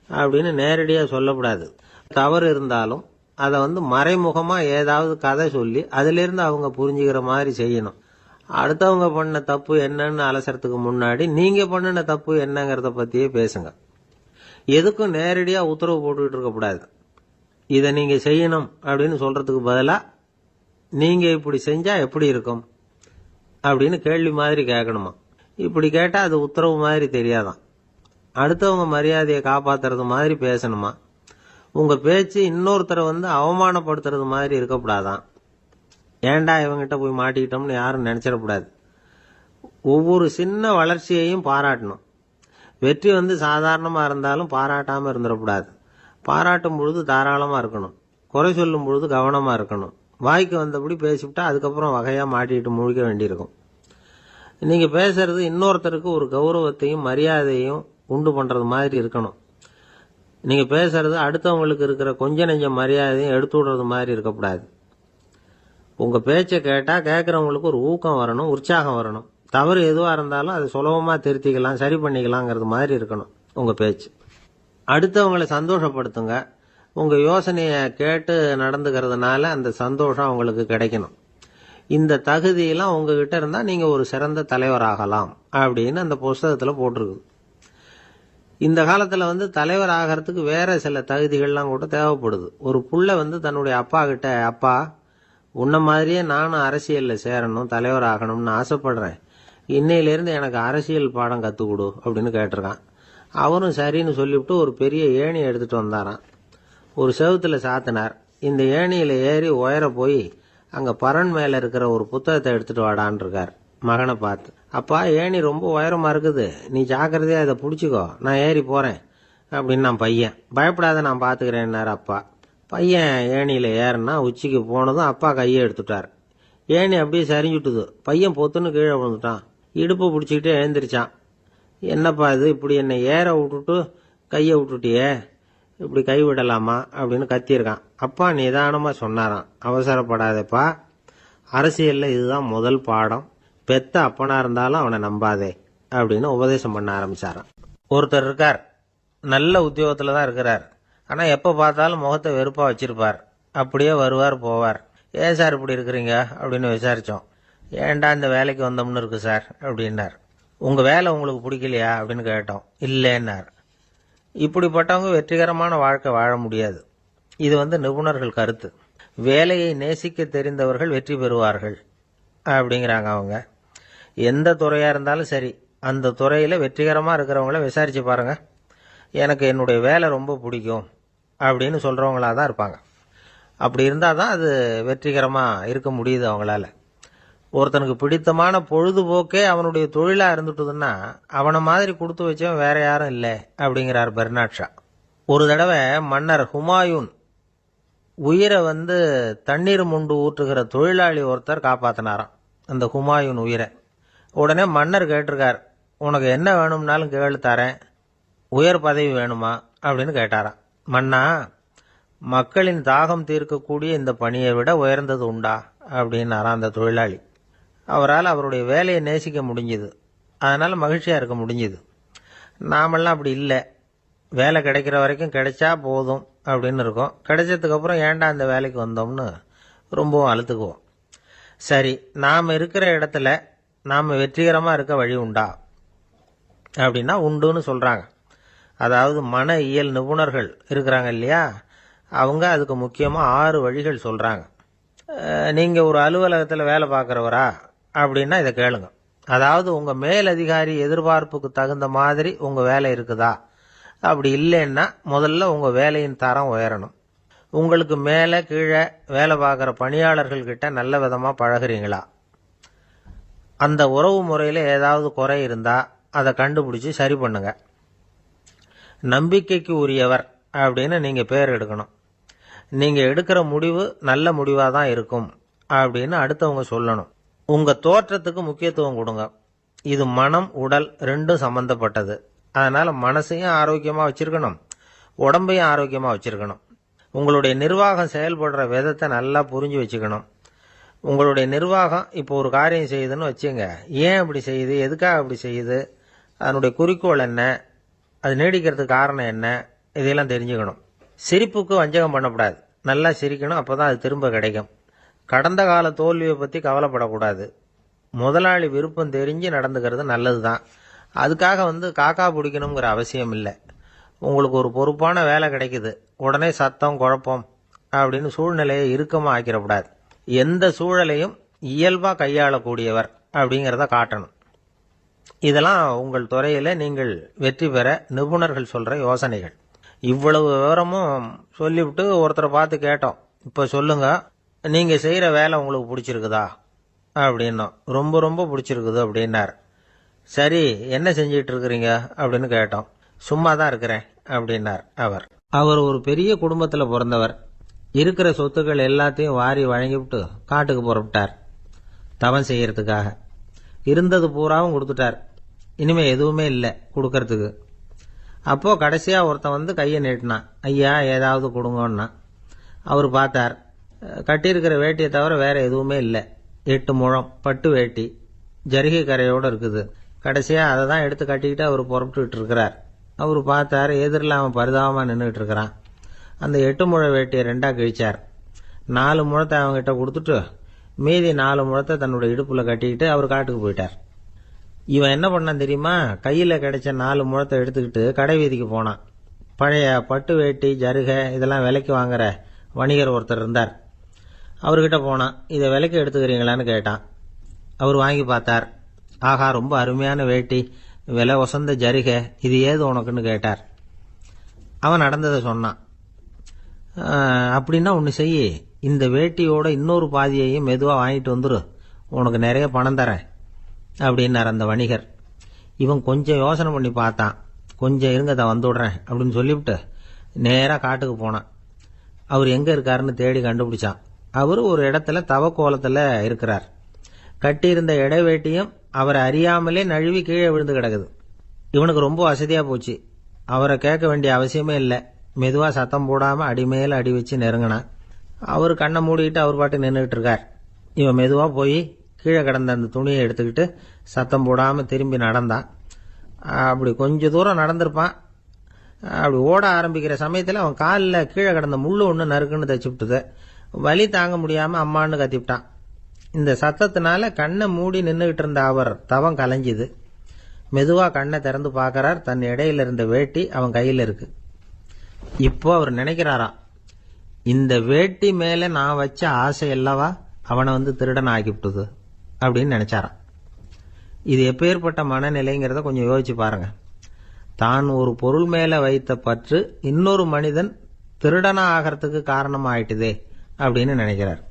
அப்படின்னு நேரடியா சொல்லக்கூடாது. தவறு இருந்தாலும் அதை மறைமுகமா ஏதாவது கதை சொல்லி அதுல இருந்து அவங்க புரிஞ்சுக்கிற மாதிரி செய்யணும். அடுத்தவங்க பண்ண தப்பு என்னன்னு அலசறதுக்கு முன்னாடி நீங்க பண்ணின தப்பு என்னங்கறத பத்தியே பேசுங்க. எதுக்கும் நேரடியா உத்தரவு போட்டுக்கிட்டு இருக்க கூடாது. இதை நீங்க செய்யணும் அப்படின்னு சொல்றதுக்கு பதிலா நீங்க இப்படி செஞ்சா எப்படி இருக்கும் அப்படின்னு கேள்வி மாதிரி கேட்கணுமா. இப்படி கேட்டா அது உத்தரவு மாதிரி தெரியாதான். அடுத்தவங்க மரியாதையை காப்பாத்துறது மாதிரி பேசணுமா. உங்க பேச்சு இன்னொருத்தரை அவமானப்படுத்துறது மாதிரி இருக்கக்கூடாதான். ஏண்டா இவங்கிட்ட போய் மாட்டிக்கிட்டோம்னு யாரும் நினைச்சிடக்கூடாது. ஒவ்வொரு சின்ன வளர்ச்சியையும் பாராட்டணும். வெற்றி சாதாரணமா இருந்தாலும் பாராட்டாம இருந்துடக்கூடாது. பாராட்டும் பொழுது தாராளமா இருக்கணும். குறை சொல்லும் பொழுது கவனமா இருக்கணும். வாய்க்கு வந்தபடி பேசிவிட்டா அதுக்கப்புறம் வகையா மாட்டிட்டு முழிக்க வேண்டியிருக்கும். நீங்க பேசுறது இன்னொருத்தருக்கு ஒரு கௌரவத்தையும் மரியாதையும் உண்டு பண்றது மாதிரி இருக்கணும். நீங்க பேசுறது அடுத்தவங்களுக்கு இருக்கிற கொஞ்ச நெஞ்ச மரியாதையும் எடுத்து விடுறது மாதிரி இருக்கக்கூடாது. உங்க பேச்சை கேட்டா கேட்கறவங்களுக்கு ஒரு ஊக்கம் வரணும், உற்சாகம் வரணும். தவறு எதுவா இருந்தாலும் அதை சுலபமா திருத்திக்கலாம், சரி பண்ணிக்கலாங்கிறது மாதிரி இருக்கணும் உங்க பேச்சு. அடுத்தவங்களை சந்தோஷப்படுத்துங்க. உங்க யோசனைய கேட்டு நடந்துக்கிறதுனால அந்த சந்தோஷம் அவங்களுக்கு கிடைக்கணும். இந்த தகுதியெல்லாம் உங்ககிட்ட இருந்தா நீங்க ஒரு சிறந்த தலைவராகலாம் அப்படின்னு அந்த புஸ்தகத்துல போட்டிருக்கு. இந்த காலத்துல தலைவர் ஆகிறதுக்கு வேற சில தகுதிகள்லாம் கூட தேவைப்படுது. ஒரு புள்ள தன்னுடைய அப்பா கிட்ட, அப்பா உன்ன மாதிரியே நானும் அரசியல்ல சேரணும், தலைவர் ஆகணும்னு ஆசைப்படுறேன், இன்னையிலிருந்து எனக்கு அரசியல் பாடம் கத்துக் கொடு அப்படின்னு கேட்டிருக்கான். அவரும் சரின்னு சொல்லிவிட்டு ஒரு பெரிய ஏணி எடுத்துட்டு வந்தாராம். ஒரு செவுத்துல சாத்தினார். இந்த ஏணியில ஏறி உயர போய் அங்க பரன் மேல இருக்கிற ஒரு புத்தகத்தை எடுத்துட்டு வாடான்னு இருக்கார். மகனை பார்த்து, அப்பா ஏணி ரொம்ப உயரமா இருக்குது, நீ ஜாக்கிரதையா இதை புடிச்சுக்கோ, நான் ஏறி போறேன் அப்படின்னு நான் பையன். பயப்படாத, நான் பார்த்துக்கிறேன்னாரு அப்பா. பையன் ஏணியில் ஏறினா உச்சிக்கு போனதும் அப்பா கையை எடுத்துட்டார். ஏணி அப்படியே சரிஞ்சுட்டுது. பையன் பொத்துன்னு கீழே விழுந்துட்டான். இடுப்பு பிடிச்சிக்கிட்டே எழுந்திரிச்சான். என்னப்பா இது, இப்படி என்னை ஏற விட்டுட்டு கையை விட்டுட்டியே, இப்படி கை விடலாமா அப்படின்னு கத்தியிருக்கான். அப்பா நிதானமாக சொன்னாராம், அவசரப்படாதப்பா, அரசியலில் இதுதான் முதல் பாடம், பெத்த அப்பனா இருந்தாலும் அவனை நம்பாதே அப்படின்னு உபதேசம் பண்ண ஆரம்பிச்சாராம். ஒருத்தர் இருக்கார், நல்ல உத்தியோகத்தில் தான் இருக்கிறார். ஆனால் எப்போ பார்த்தாலும் முகத்தை வெறுப்பாக வச்சிருப்பார். அப்படியே வருவார் போவார். ஏன் சார் இப்படி இருக்கிறீங்க அப்படின்னு விசாரித்தோம். ஏன்டா இந்த வேலைக்கு வந்தோம்னு இருக்கு சார் அப்படின்னார். உங்கள் வேலை உங்களுக்கு பிடிக்கலையா அப்படின்னு கேட்டோம். இல்லைன்னார். இப்படிப்பட்டவங்க வெற்றிகரமான வாழ்க்கை வாழ முடியாது. இது நிபுணர்கள் கருத்து. வேலையை நேசிக்க தெரிந்தவர்கள் வெற்றி பெறுவார்கள் அப்படிங்கிறாங்க அவங்க. எந்த துறையாக இருந்தாலும் சரி, அந்த துறையில் வெற்றிகரமாக இருக்கிறவங்கள விசாரித்து பாருங்க. எனக்கு என்னுடைய வேலை ரொம்ப பிடிக்கும் அப்படின்னு சொல்கிறவங்களா தான் இருப்பாங்க. அப்படி இருந்தால் தான் அது வெற்றிகரமாக இருக்க முடியுது அவங்களால. ஒருத்தனுக்கு பிடித்தமான பொழுதுபோக்கே அவனுடைய தொழிலாக இருந்துட்டுதுன்னா அவனை மாதிரி கொடுத்து வச்சவன் வேற யாரும் இல்லை அப்படிங்கிறார் பெர்னாட் ஷா. ஒரு தடவை மன்னர் ஹுமாயூன் உயிரை தண்ணீர் முண்டு ஊற்றுகிற தொழிலாளி ஒருத்தர் காப்பாற்றினாராம் அந்த ஹுமாயூன் உயிரை. உடனே மன்னர் கேட்டிருக்கார், உனக்கு என்ன வேணும்னாலும் கேளு தரேன், உயர் பதவி வேணுமா அப்படின்னு கேட்டாராம். மன்னா, மக்களின் தாகம் தீர்க்கக்கூடிய இந்த பணியை விட உயர்ந்தது உண்டா அப்படின்னாராம் அந்த தொழிலாளி. அவரால் அவருடைய வேலையை நேசிக்க முடிஞ்சுது. அதனால் மகிழ்ச்சியாக இருக்க முடிஞ்சுது. நாமெல்லாம் அப்படி இல்லை. வேலை கிடைக்கிற வரைக்கும் கிடைச்சா போதும் அப்படின்னு இருக்கோம். கிடைச்சதுக்கப்புறம் ஏன்டா அந்த வேலைக்கு வந்தோம்னு ரொம்பவும் அழுத்துக்குவோம். சரி, நாம் இருக்கிற இடத்துல நாம் வெற்றிகரமாக இருக்க வழி உண்டா அப்படின்னா உண்டுன்னு சொல்கிறாங்க. அதாவது மன இயல் நிபுணர்கள் இருக்கிறாங்க இல்லையா, அவங்க அதுக்கு முக்கியமாக 6 வழிகள் சொல்கிறாங்க. நீங்கள் ஒரு அலுவலகத்தில் வேலை பார்க்குறவரா அப்படின்னா இதை கேளுங்க. அதாவது உங்கள் மேலதிகாரி எதிர்பார்ப்புக்கு தகுந்த மாதிரி உங்கள் வேலை இருக்குதா? அப்படி இல்லைன்னா முதல்ல உங்கள் வேலையின் தரம் உயரணும். உங்களுக்கு மேலே கீழே வேலை பார்க்குற பணியாளர்கள்கிட்ட நல்ல விதமாக பழகிறீங்களா? அந்த உறவு முறையில் ஏதாவது குறை இருந்தால் அதை கண்டுபிடிச்சி சரி பண்ணுங்க. நம்பிக்கைக்கு உரியவர் அப்படின்னு நீங்கள் பேர் எடுக்கணும். நீங்கள் எடுக்கிற முடிவு நல்ல முடிவாக தான் இருக்கும் அப்படின்னு அடுத்தவங்க சொல்லணும். உங்கள் தோற்றத்துக்கு முக்கியத்துவம் கொடுங்க. இது மனம் உடல் ரெண்டும் சம்பந்தப்பட்டது. அதனால் மனசையும் ஆரோக்கியமாக வச்சுருக்கணும், உடம்பையும் ஆரோக்கியமாக வச்சுருக்கணும். உங்களுடைய நிர்வாகம் செயல்படுற விதத்தை நல்லா புரிஞ்சு வச்சுக்கணும். உங்களுடைய நிர்வாகம் இப்போ ஒரு காரியம் செய்யுதுன்னு வச்சுங்க, ஏன் அப்படி செய்யுது, எதுக்காக அப்படி செய்யுது, அதனுடைய குறிக்கோள் என்ன, அது நீடிக்கிறதுக்கு காரணம் என்ன, இதையெல்லாம் தெரிஞ்சுக்கணும். சிரிப்புக்கு வஞ்சகம் பண்ணக்கூடாது. நல்லா சிரிக்கணும், அப்போ தான் அது திரும்ப கிடைக்கும். கடந்த கால தோல்வியை பற்றி கவலைப்படக்கூடாது. முதலாளி விருப்பம் தெரிஞ்சு நடந்துக்கிறது நல்லது தான். அதுக்காக காக்கா பிடிக்கணுங்கிற அவசியம் இல்லை. உங்களுக்கு ஒரு பொறுப்பான வேலை கிடைக்குது, உடனே சத்தம் குழப்பம் அப்படின்னு சூழ்நிலையை இறுக்கமாக ஆக்கிடக்கூடாது. எந்த சூழலையும் இயல்பாக கையாளக்கூடியவர் அப்படிங்கிறத காட்டணும். இதெல்லாம் உங்கள் துறையில் நீங்கள் வெற்றி பெற நிபுணர்கள் சொல்கிற யோசனைகள். இவ்வளவு விவரமும் சொல்லிவிட்டு ஒருத்தரை பார்த்து கேட்டோம், இப்போ சொல்லுங்க, நீங்கள் செய்கிற வேலை உங்களுக்கு பிடிச்சிருக்குதா அப்படின்னோம். ரொம்ப ரொம்ப பிடிச்சிருக்குது அப்படின்னார். சரி, என்ன செஞ்சிட்டு இருக்கிறீங்க அப்படின்னு கேட்டோம். சும்மா தான் இருக்கிறேன் அப்படின்னார் அவர். அவர் ஒரு பெரிய குடும்பத்தில் பிறந்தவர். இருக்கிற சொத்துக்கள் எல்லாத்தையும் வாரி வழங்கிவிட்டு காட்டுக்கு புறப்பட்டார் தவம் செய்யறதுக்காக. இருந்தது பூராவும் கொடுத்துட்டார். இனிமே எதுவுமே இல்லை கொடுக்கறதுக்கு. அப்போ கடைசியாக ஒருத்தன் கையை நீட்டினான். ஐயா, ஏதாவது கொடுங்கன்னா. அவர் பார்த்தார். கட்டியிருக்கிற வேட்டியை தவிர வேற எதுவுமே இல்லை. 8 முழம் பட்டு வேட்டி, ஜரிகை கரையோடு இருக்குது. கடைசியாக அதை தான் எடுத்து கட்டிக்கிட்டு அவர் புறப்பட்டுக்கிட்டு இருக்கிறார். அவர் பார்த்தார், எதிரில் அவன் பரிதாபமாக நின்றுட்டு இருக்கிறான். அந்த 8 முழ வேட்டியை 2ஆக கிழிச்சார். 4 முழத்தை அவங்ககிட்ட கொடுத்துட்டு மீதி 4 முழத்தை தன்னுடைய இடுப்புல கட்டிக்கிட்டு அவர் காட்டுக்கு போயிட்டார். இவன் என்ன பண்ணான் தெரியுமா? கையில் கிடைச்ச 4 முழத்தை எடுத்துக்கிட்டு கடை வீதிக்கு போனான். பழைய பட்டு வேட்டி ஜருகை இதெல்லாம் விலைக்கு வாங்குற வணிகர் ஒருத்தர் இருந்தார். அவர்கிட்ட போனான். இதை விலைக்கு எடுத்துக்கிறீங்களான்னு கேட்டான். அவர் வாங்கி பார்த்தார். ஆகா, ரொம்ப அருமையான வேட்டி, விலை வசந்த ஜருகை, இது ஏது உனக்குன்னு கேட்டார். அவன் நடந்ததை சொன்னான். அப்படின்னா ஒன்று செய்யி, இந்த வேட்டியோட இன்னொரு பாதியையும் மெதுவாக வாங்கிட்டு வந்துரு, உனக்கு நிறைய பணம் தரேன் அப்படின்னார் அந்த வணிகர். இவன் கொஞ்சம் யோசனை பண்ணி பார்த்தான். கொஞ்சம் இருங்க தான் வந்து விடுறேன் அப்படின்னு சொல்லிவிட்டு நேராக காட்டுக்கு போனான். அவர் எங்கே இருக்காருன்னு தேடி கண்டுபிடிச்சான். அவர் ஒரு இடத்துல தவக்கோலத்தில் இருக்கிறார். கட்டியிருந்த இடைவேட்டியும் அவரை அறியாமலே நழுவி கீழே விழுந்து கிடக்குது. இவனுக்கு ரொம்ப வசதியாக போச்சு. அவரை கேட்க வேண்டிய அவசியமே இல்லை. மெதுவாக சத்தம் போடாமல் அடிமேல அடி வச்சு நெருங்கினான். அவர் கண்ணை மூடிக்கிட்டு அவர் பாட்டு நின்றுக்கிட்டு இருக்கார். இவன் மெதுவாக போய் கீழே கிடந்த அந்த துணியை எடுத்துக்கிட்டு சத்தம் போடாமல் திரும்பி நடந்தான். அப்படி கொஞ்சம் தூரம் நடந்திருப்பான். அப்படி ஓட ஆரம்பிக்கிற சமயத்தில் அவன் காலில் கீழே கிடந்த முள்ளு ஒன்று நறுக்குன்னு தச்சு விட்டுது. வலி தாங்க முடியாமல் அம்மான்னு கத்திவிட்டான். இந்த சத்தத்தினால கண்ணை மூடி நின்றுகிட்டு இருந்த அவர் தவம் கலைஞ்சிது. மெதுவாக கண்ணை திறந்து பார்க்கறார். தன் இடையில இருந்த வேட்டி அவன் கையில் இருக்கு. இப்போ அவர் நினைக்கிறாராம், இந்த வேட்டி மேலே நான் வச்ச ஆசை அல்லவா அவனை வந்து திருடன் ஆக்கிவிட்டுது அப்படின்னு நினைச்சாராம். இது எப்பேற்பட்ட மனநிலைங்கிறத கொஞ்சம் யோசிச்சு பாருங்க. தான் ஒரு பொருள் மேல வைத்த பற்று இன்னொரு மனிதன் திருடனா ஆகிறதுக்கு காரணம் ஆயிட்டுதே அப்படின்னு நினைக்கிறார்.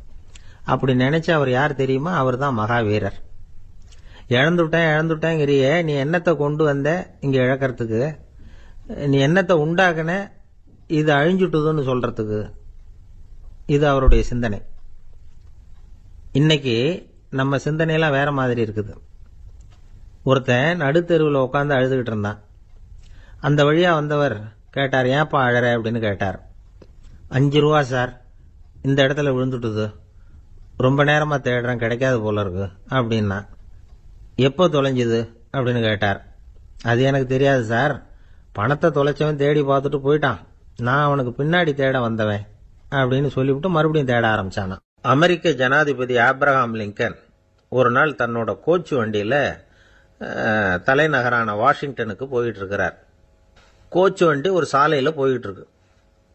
அப்படி நினைச்ச அவர் யார் தெரியுமா? அவர் தான் மகாவீரர். இழந்துட்டேங்கிறியே, நீ என்னத்தை கொண்டு வந்த இங்க இழக்கிறதுக்கு? நீ என்னத்தை உண்டாக்குன இது அழிஞ்சுட்டுதுன்னு சொல்றதுக்கு? இது அவருடைய சிந்தனை. இன்னைக்கு நம்ம சிந்தனையெல்லாம் வேற மாதிரி இருக்குது. ஒருத்தன் நடுத்தெருவில் உட்காந்து அழுதுகிட்டு இருந்தான். அந்த வழியா வந்தவர் கேட்டார், ஏன்பா அழற அப்படின்னு கேட்டார். 5 ரூபா சார், இந்த இடத்துல விழுந்துட்டுது, ரொம்ப நேரமா தேடுறேன், கிடைக்காது போல இருக்கு அப்படின்னா. எப்போ தொலைஞ்சுது அப்படின்னு கேட்டார். அது எனக்கு தெரியாது சார், பணத்தை தொலைச்சவன் தேடி பார்த்துட்டு போயிட்டான், நான் அவனுக்கு பின்னாடி தேட வந்தவன் அப்படின்னு சொல்லிவிட்டு மறுபடியும் தேட ஆரம்பிச்சானா. அமெரிக்க ஜனாதிபதி ஆப்ரஹாம் லிங்கன் ஒரு நாள் தன்னோட கோச்சு வண்டியில தலைநகரான வாஷிங்டனுக்கு போயிட்டு இருக்கிறார். கோச்சு வண்டி ஒரு சாலையில போயிட்டு இருக்கு.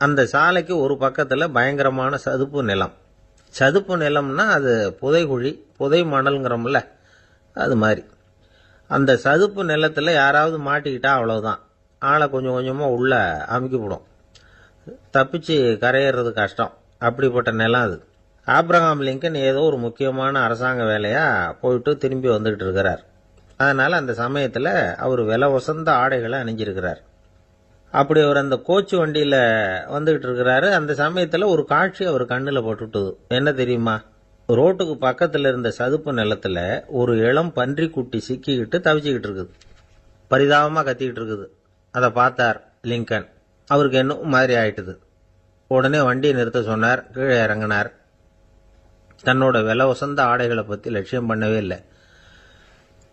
அந்த சாலைக்கு ஒரு பக்கத்துல பயங்கரமான சதுப்பு நிலம். சதுப்பு நிலம்னா அது புதைகுழி, புதை மணல்ங்கிறோம்ல, அது மாதிரி. அந்த சதுப்பு நிலத்துல யாராவது மாட்டிக்கிட்டா அவ்வளவுதான், ஆளை கொஞ்சம் கொஞ்சமா உள்ள அமுக்கிவிடும், தப்பிச்சு கரையேறது கஷ்டம். அப்படிப்பட்ட நிலம் அது. ஆப்ரஹாம் லிங்கன் ஏதோ ஒரு முக்கியமான அரசாங்க வேலையா போயிட்டு திரும்பி வந்துகிட்டு இருக்கிறார். அதனால அந்த சமயத்துல அவர் விலை உசந்த ஆடைகளை அணிஞ்சிருக்கிறார். அப்படி அவர் அந்த கோச்சு வண்டியில வந்துகிட்டு இருக்கிறாரு. அந்த சமயத்துல ஒரு காட்சி அவர் கண்ணுல போட்டுட்டுது. என்ன தெரியுமா? ரோட்டுக்கு பக்கத்துல இருந்த சதுப்பு நிலத்துல ஒரு இளம் பன்றி குட்டி சிக்கிக்கிட்டு தவிச்சுக்கிட்டு இருக்குது. பரிதாபமா கத்திக்கிட்டு இருக்குது. அதை பார்த்தார் லிங்கன். அவருக்கு என்ன மாதிரி ஆயிட்டுது. உடனே வண்டியை நிறுத்த சொன்னார். கீழே இறங்கினார். தன்னோட விலை உசந்த ஆடைகளை பத்தி லட்சியம் பண்ணவே இல்லை.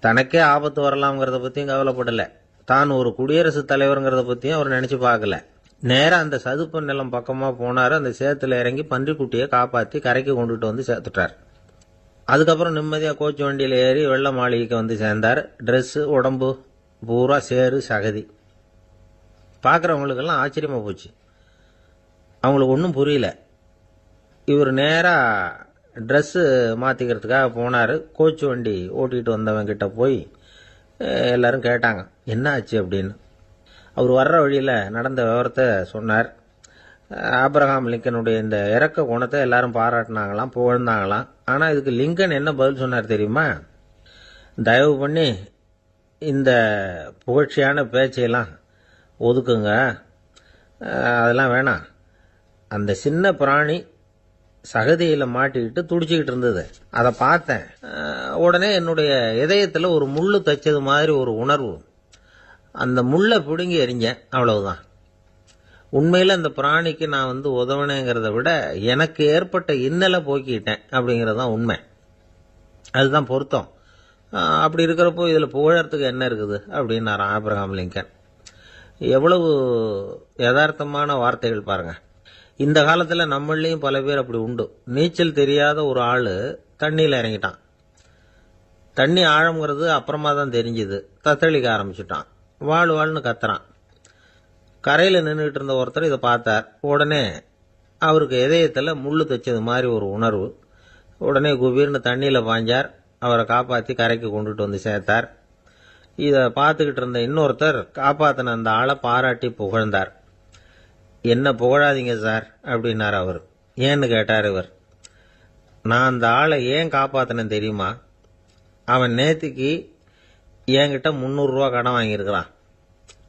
தனக்கே ஆபத்து வரலாம்ங்கிறத பத்தியும் கவலைப்படல. தான் ஒரு குடியரசுத் தலைவருங்கிறத பத்தியும் அவர் நினைச்சு பார்க்கல. நேரம் அந்த சதுப்பு நிலம் பக்கமா போனாரு. அந்த சேத்துல இறங்கி பன்றிக்குட்டியை காப்பாத்தி கரைக்கு கொண்டுட்டு வந்து சேர்த்துட்டார். அதுக்கப்புறம் நிம்மதியா கோச்சு வண்டியில ஏறி வெள்ள மாளிகைக்கு வந்து சேர்ந்தார். ட்ரெஸ், உடம்பு பூரா சேரு சகதி. பார்க்குறவங்களுக்கெல்லாம் ஆச்சரியமா போச்சு. அவங்களுக்கு ஒன்றும் புரியல. இவர் நேரா ட்ரெஸ்ஸு மாற்றிக்கிறதுக்காக போனார். கோச்சு வண்டி ஓட்டிகிட்டு வந்தவங்க கிட்ட போய் எல்லாரும் கேட்டாங்க, என்ன ஆச்சு அப்படின்னு. அவர் வர்ற வழியில் நடந்த விவரத்தை சொன்னார். ஆப்ரஹாம் லிங்கனுடைய இந்த இறக்க குணத்தை எல்லாரும் பாராட்டினாங்களாம், புகழ்ந்தாங்களாம். ஆனால் இதுக்கு லிங்கன் என்ன பதில் சொன்னார் தெரியுமா? தயவு பண்ணி இந்த புகழ்ச்சியான பேச்சையெல்லாம் ஒதுக்குங்க, அதெல்லாம் வேணாம். அந்த சின்ன பிராணி சகதியில மாட்டிக்கிட்டு துடிச்சுக்கிட்டு இருந்தது, அதை பார்த்தேன். உடனே என்னுடைய இதயத்துல ஒரு முள்ளு தைச்சது மாதிரி ஒரு உணர்வு. அந்த முள்ளை பிடுங்கி எறிஞ்சேன், அவ்வளவுதான். உண்மையில அந்த பிராணிக்கு நான் வந்து உதவினேங்கிறத விட எனக்கு ஏற்பட்ட இன்னலை போக்கிட்டேன் அப்படிங்கறதுதான் உண்மை. அதுதான் பொருத்தம். அப்படி இருக்கிறப்போ இதுல புகழறதுக்கு என்ன இருக்குது அப்படின்னாரு ஆப்ரஹாம் லிங்கன். எவ்வளவு யதார்த்தமான வார்த்தைகள் பாருங்க. இந்த காலத்துல நம்மளையும் பல பேர் அப்படி உண்டு. நீச்சல் தெரியாத ஒரு ஆளு தண்ணியில இறங்கிட்டான். தண்ணி ஆழம்ங்கிறது அப்புறமா தான் தெரிஞ்சுது. தத்தளிக்க ஆரம்பிச்சுட்டான். வாழ்னு கத்துறான். கரையில நின்றுட்டு இருந்த ஒருத்தர் இதை பார்த்தார். உடனே அவருக்கு இதயத்துல முள்ளு தைச்சது மாதிரி ஒரு உணர்வு. உடனே குபீர்னு தண்ணியில பாஞ்சார். அவரை காப்பாத்தி கரைக்கு கொண்டுட்டு வந்து சேர்த்தார். இதை பார்த்துக்கிட்டு இருந்த இன்னொருத்தர் காப்பாத்தின அந்த ஆளை பாராட்டி புகழ்ந்தார். என்ன புகழாதீங்க சார் அப்படின்னார் அவர். ஏன்னு கேட்டார் இவர். நான் அந்த ஆளை ஏன் காப்பாத்தினேன் தெரியுமா? அவன் நேத்திக்கு என்கிட்ட 300 ரூபா கடன் வாங்கியிருக்கிறான்.